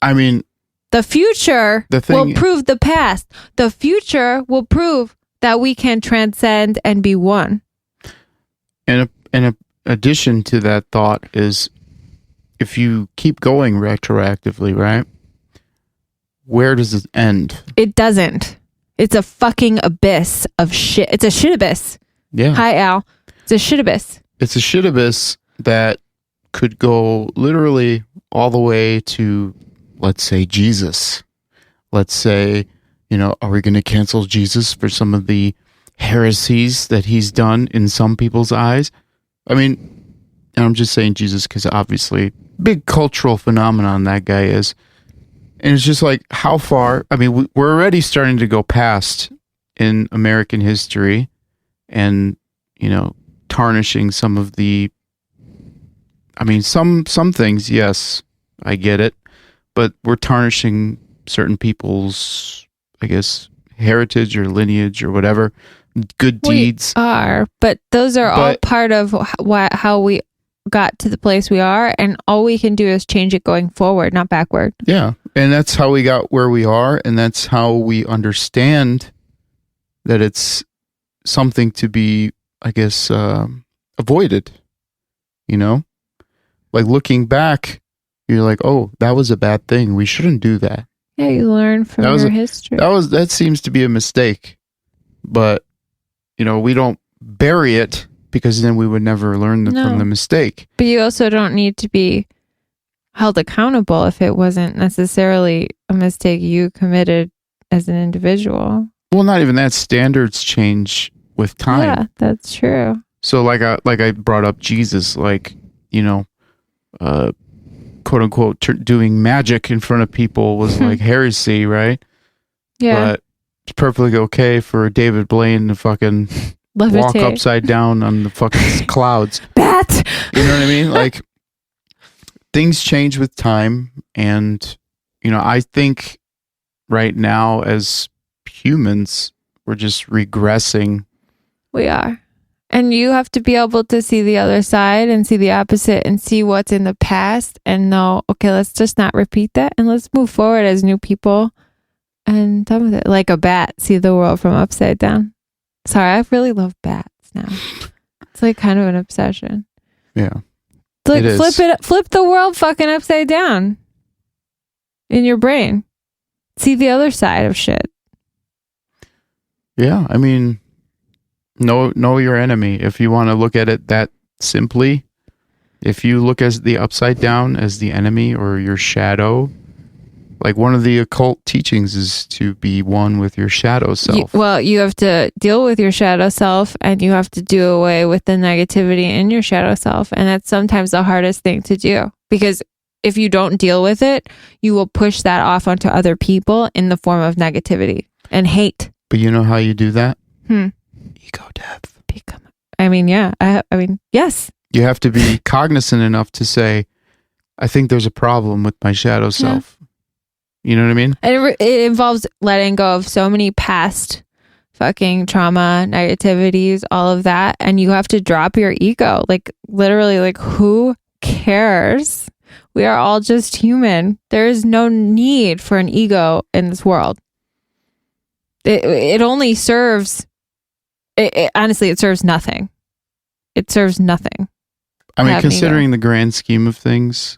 I mean, the future will prove the past. The future will prove that we can transcend and be one. And a addition to that thought is, if you keep going retroactively, right, where does it end? It doesn't. It's a fucking abyss of shit. It's a shit abyss. Yeah. Hi, Al. It's a shit abyss. It's a shit abyss that could go literally all the way to, let's say, Jesus. Let's say, you know, are we going to cancel Jesus for some of the heresies that he's done in some people's eyes? I mean, and I'm just saying Jesus because obviously big cultural phenomenon that guy is. And it's just like, how far? I mean, we're already starting to go past in American history, and, you know, tarnishing some of the, I mean, some things, yes, I get it. But we're tarnishing certain people's, I guess, heritage or lineage or whatever, good deeds. We are, but those are all part of how we got to the place we are, and all we can do is change it going forward, not backward. Yeah, and that's how we got where we are, and that's how we understand that it's something to be, I guess, avoided. You know, like looking back, you're like, oh, that was a bad thing. We shouldn't do that. Yeah, you learn from your history. That seems to be a mistake, but we don't bury it because then we would never learn from the mistake. But you also don't need to be held accountable if it wasn't necessarily a mistake you committed as an individual. Well, not even that. Standards change with time. Yeah, that's true. So like I brought up Jesus, like, quote unquote, doing magic in front of people was like heresy, right? Yeah. But it's perfectly okay for David Blaine to fucking walk upside down on the fucking clouds. Bat! You know what I mean? Like, things change with time. And, I think right now as humans, we're just regressing. We are. And you have to be able to see the other side and see the opposite and see what's in the past and know, okay, let's just not repeat that and let's move forward as new people and done with it. Like a bat, see the world from upside down. Sorry, I really love bats now. It's like kind of an obsession. Yeah. Like flip the world fucking upside down in your brain. See the other side of shit. Yeah, I mean, know your enemy. If you want to look at it that simply, if you look as the upside down as the enemy or your shadow, like one of the occult teachings is to be one with your shadow self. You have to deal with your shadow self and you have to do away with the negativity in your shadow self. And that's sometimes the hardest thing to do, because if you don't deal with it, you will push that off onto other people in the form of negativity and hate. But you know how you do that? Ego death. Yes. You have to be cognizant enough to say, I think there's a problem with my shadow self. Yeah. You know what I mean? And it involves letting go of so many past fucking trauma, negativities, all of that. And you have to drop your ego. Like literally, like who cares? We are all just human. There is no need for an ego in this world. It only serves... honestly, it serves nothing. It serves nothing. I mean, considering the grand scheme of things,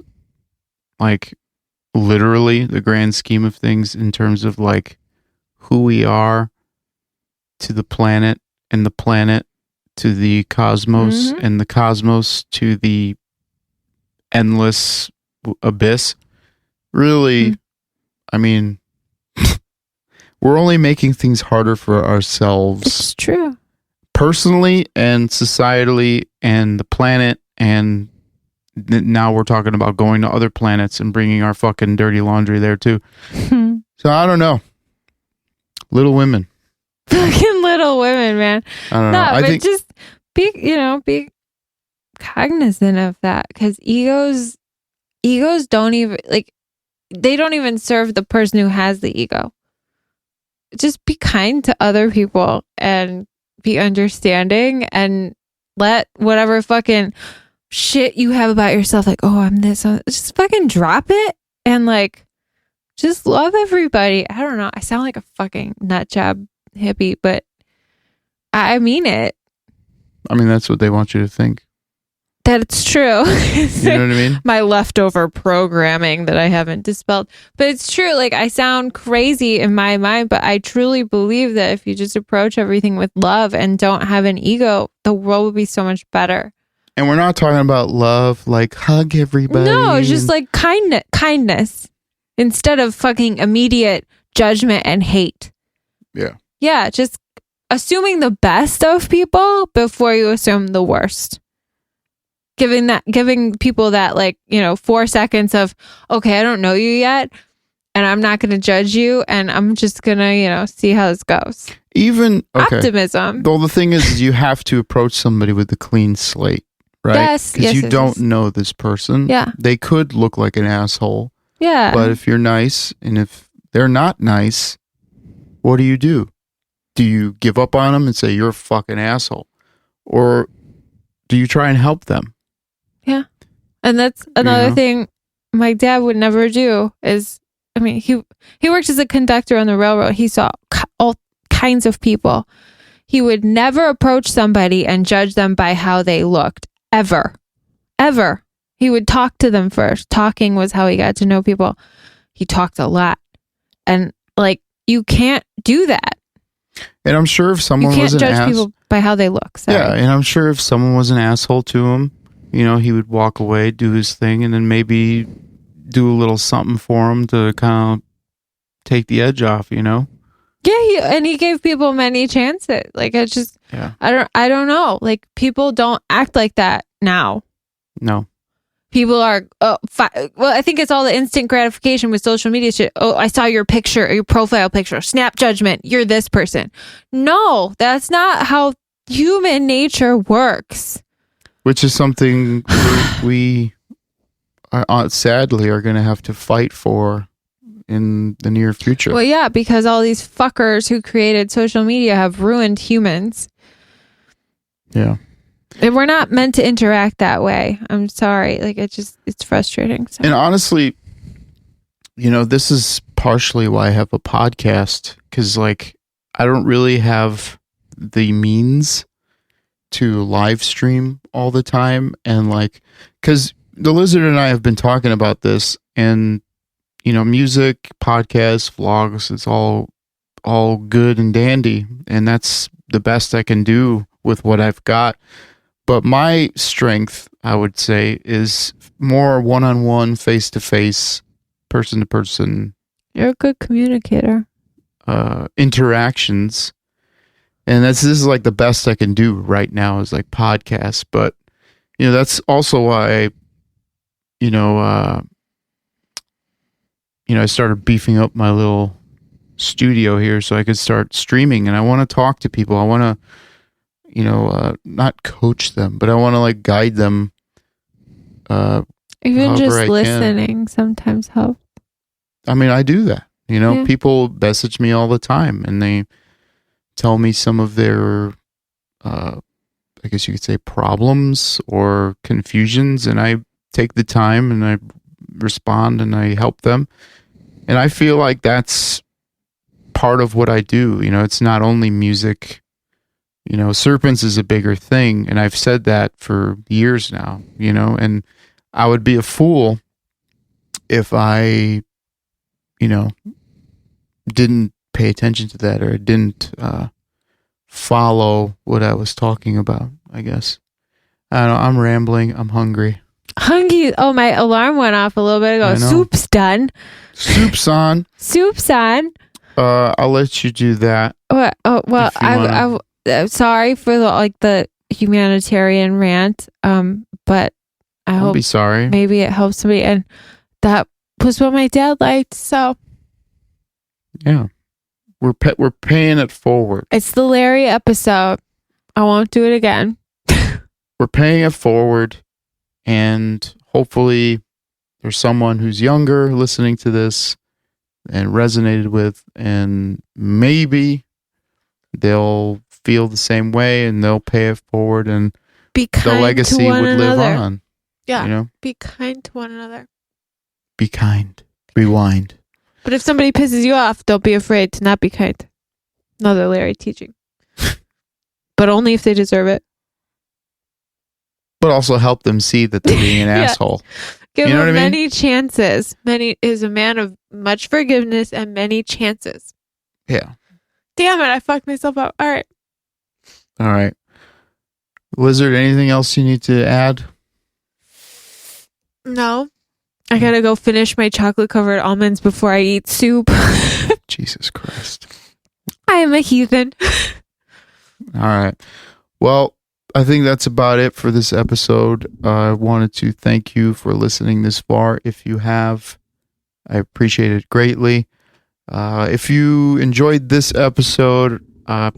like literally the grand scheme of things in terms of like who we are to the planet and the planet to the cosmos and the cosmos to the endless abyss. Really, I mean, we're only making things harder for ourselves. It's true. Personally and societally and the planet, and now we're talking about going to other planets and bringing our fucking dirty laundry there too. So I don't know. Little Women. Fucking Little Women, man. I don't know. I think just be cognizant of that, because egos don't even they don't even serve the person who has the ego. Just be kind to other people and be understanding, and let whatever fucking shit you have about yourself, like, oh, I'm this, just fucking drop it and like just love everybody. I don't know. I sound like a fucking nut job hippie, but I mean it. I mean, that's what they want you to think. That's true. You know what I mean? My leftover programming that I haven't dispelled. But it's true. Like, I sound crazy in my mind, but I truly believe that if you just approach everything with love and don't have an ego, the world will be so much better. And we're not talking about love, like hug everybody. No, it's just like kindness instead of fucking immediate judgment and hate. Yeah. Yeah, just assuming the best of people before you assume the worst. Giving people that 4 seconds of, okay, I don't know you yet, and I'm not going to judge you, and I'm just going to, see how this goes. Even optimism. Well, the thing is you have to approach somebody with a clean slate, right? Yes, Because yes, you yes, don't yes. know this person. Yeah. They could look like an asshole. Yeah. But if you're nice and if they're not nice, what do? Do you give up on them and say you're a fucking asshole? Or do you try and help them? Yeah. And that's another thing my dad would never do is, I mean, he worked as a conductor on the railroad. He saw all kinds of people. He would never approach somebody and judge them by how they looked. Ever. Ever. He would talk to them first. Talking was how he got to know people. He talked a lot. And like, you can't do that. And I'm sure if someone was an You can't judge people by how they look. Sorry. Yeah, and I'm sure if someone was an asshole to him, you know, he would walk away, do his thing, and then maybe do a little something for him to kind of take the edge off, you know? Yeah, he gave people many chances. Like, I don't know. Like, people don't act like that now. No. People are, well, I think it's all the instant gratification with social media shit. Oh, I saw your picture, or your profile picture, snap judgment, you're this person. No, that's not how human nature works. Which is something we sadly are going to have to fight for in the near future. Well, yeah, because all these fuckers who created social media have ruined humans. Yeah. And we're not meant to interact that way. I'm sorry. Like, it's frustrating. So. And honestly, you know, this is partially why I have a podcast, because like I don't really have the means to live stream all the time. And like, because the Lizard and I have been talking about this, and you know, music, podcasts, vlogs, it's all good and dandy, and that's the best I can do with what I've got. But my strength, I would say, is more one-on-one, face-to-face, person-to-person. You're a good communicator. Interactions. And this is like the best I can do right now is like podcasts. But, you know, that's also why, I started beefing up my little studio here so I could start streaming. And I want to talk to people. I want to, not coach them, but I want to like guide them. Even just listening sometimes helps. I mean, I do that. You know, Yeah. People message me all the time and they tell me some of their, I guess you could say, problems or confusions. And I take the time and I respond and I help them. And I feel like that's part of what I do. You know, it's not only music. You know, Serpents is a bigger thing, and I've said that for years now, you know, and I would be a fool if I, didn't pay attention to that or didn't follow what I was talking about, I guess. I don't know, I'm rambling. I'm hungry. Hungry. Oh, my alarm went off a little bit ago. Soup's done. Soup's on. Soup's on. I'll let you do that. Well, I'm sorry for the humanitarian rant. But I hope be sorry. Maybe it helps me, and that was what my dad liked. So yeah, we're paying it forward. It's the Larry episode. I won't do it again. We're paying it forward, and hopefully, there's someone who's younger listening to this and resonated with, and maybe they'll feel the same way and they'll pay it forward, and the legacy would live on. Yeah. You know? Be kind to one another. Be kind. Rewind. But if somebody pisses you off, don't be afraid to not be kind. Another Larry teaching. But only if they deserve it. But also help them see that they're being an asshole. Give them many chances. Many is a man of much forgiveness and many chances. Yeah. Damn it, I fucked myself up. All right. Lizard, anything else you need to add? No. I gotta go finish my chocolate covered almonds before I eat soup. Jesus Christ. I am a heathen. All right. Well, I think that's about it for this episode. I wanted to thank you for listening this far. If you have, I appreciate it greatly. If you enjoyed this episode,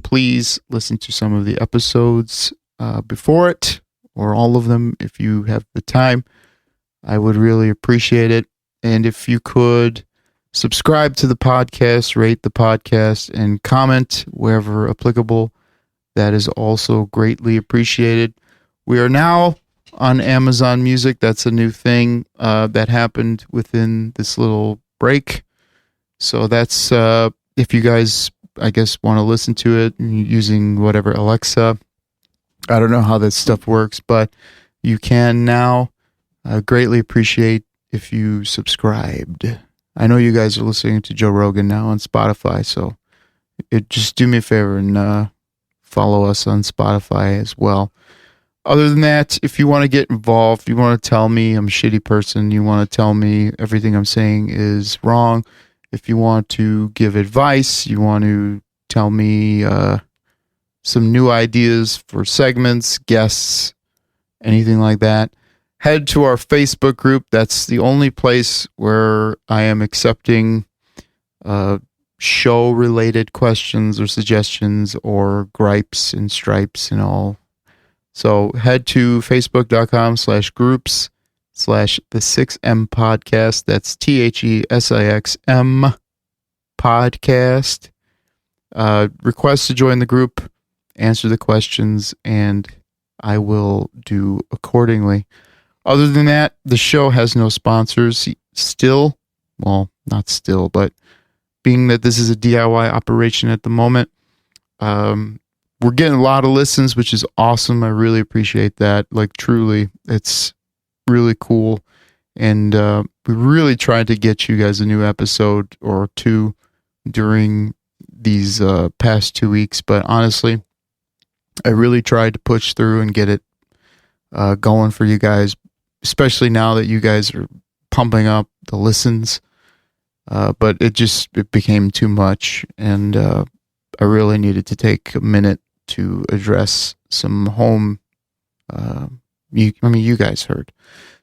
please listen to some of the episodes before it, or all of them if you have the time. I would really appreciate it. And if you could subscribe to the podcast, rate the podcast, and comment wherever applicable, that is also greatly appreciated. We are now on Amazon Music. That's a new thing that happened within this little break. So that's if you guys, I guess, want to listen to it using whatever Alexa. I don't know how that stuff works, but you can now. I greatly appreciate if you subscribed. I know you guys are listening to Joe Rogan now on Spotify, so just do me a favor and follow us on Spotify as well. Other than that, if you want to get involved, you want to tell me I'm a shitty person, you want to tell me everything I'm saying is wrong, if you want to give advice, you want to tell me some new ideas for segments, guests, anything like that, head to our Facebook group. That's the only place where I am accepting show-related questions or suggestions or gripes and stripes and all. So head to facebook.com/groups/the6M podcast. That's THESIXM podcast. Request to join the group, answer the questions, and I will do accordingly. Other than that, the show has no sponsors still. Well, not still, but being that this is a DIY operation at the moment, we're getting a lot of listens, which is awesome. I really appreciate that. Like, truly, it's really cool. And we really tried to get you guys a new episode or two during these past 2 weeks. But honestly, I really tried to push through and get it going for you guys, especially now that you guys are pumping up the listens. But it became too much. And I really needed to take a minute to address some home. You guys heard.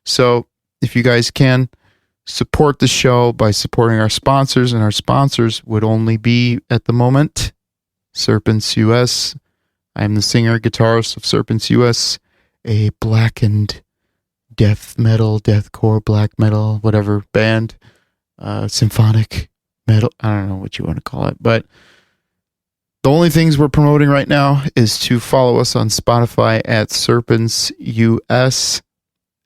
So if you guys can support the show by supporting our sponsors, and our sponsors would only be at the moment Serpents US. I am the singer guitarist of Serpents US, a blackened death metal, deathcore, black metal, whatever band, symphonic metal. I don't know what you want to call it, but the only things we're promoting right now is to follow us on Spotify at Serpents US.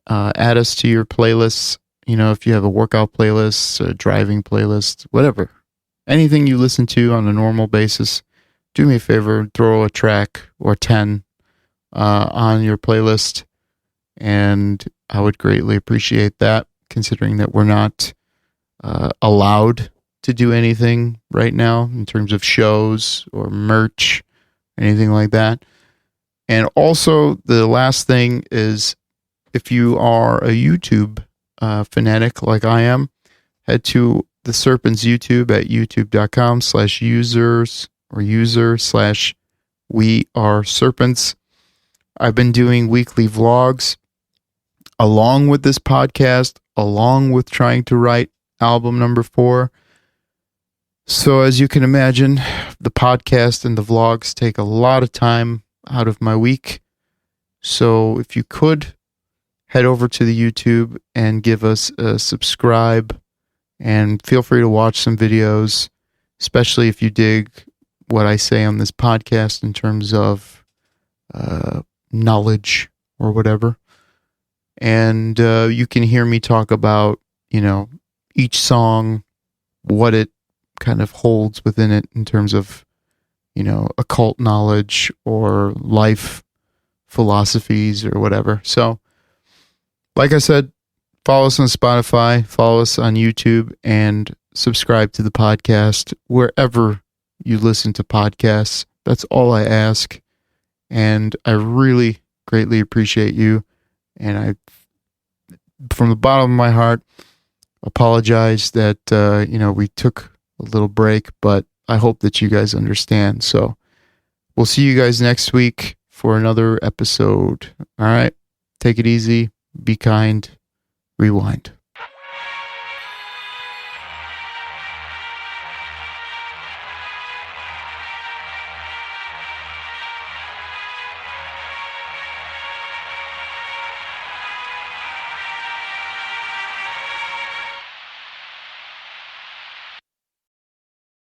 Add us to your playlists. You know, if you have a workout playlist, a driving playlist, whatever. Anything you listen to on a normal basis, do me a favor, throw a track or 10 on your playlist. And I would greatly appreciate that, considering that we're not allowed to do anything right now in terms of shows or merch, anything like that. And also, the last thing is, if you are a YouTube fanatic like I am, head to the Serpents YouTube at youtube.com/users or user/we-are-serpents. I've been doing weekly vlogs along with this podcast, along with trying to write album number 4. So as you can imagine, the podcast and the vlogs take a lot of time out of my week. So if you could head over to the YouTube and give us a subscribe, and feel free to watch some videos, especially if you dig what I say on this podcast in terms of knowledge or whatever. And you can hear me talk about, each song, what it kind of holds within it in terms of, occult knowledge or life philosophies or whatever. So, like I said, follow us on Spotify, follow us on YouTube, and subscribe to the podcast wherever you listen to podcasts. That's all I ask. And I really greatly appreciate you. And I, from the bottom of my heart, apologize that, we took a little break, but I hope that you guys understand. So we'll see you guys next week for another episode. All right. Take it easy. Be kind. Rewind.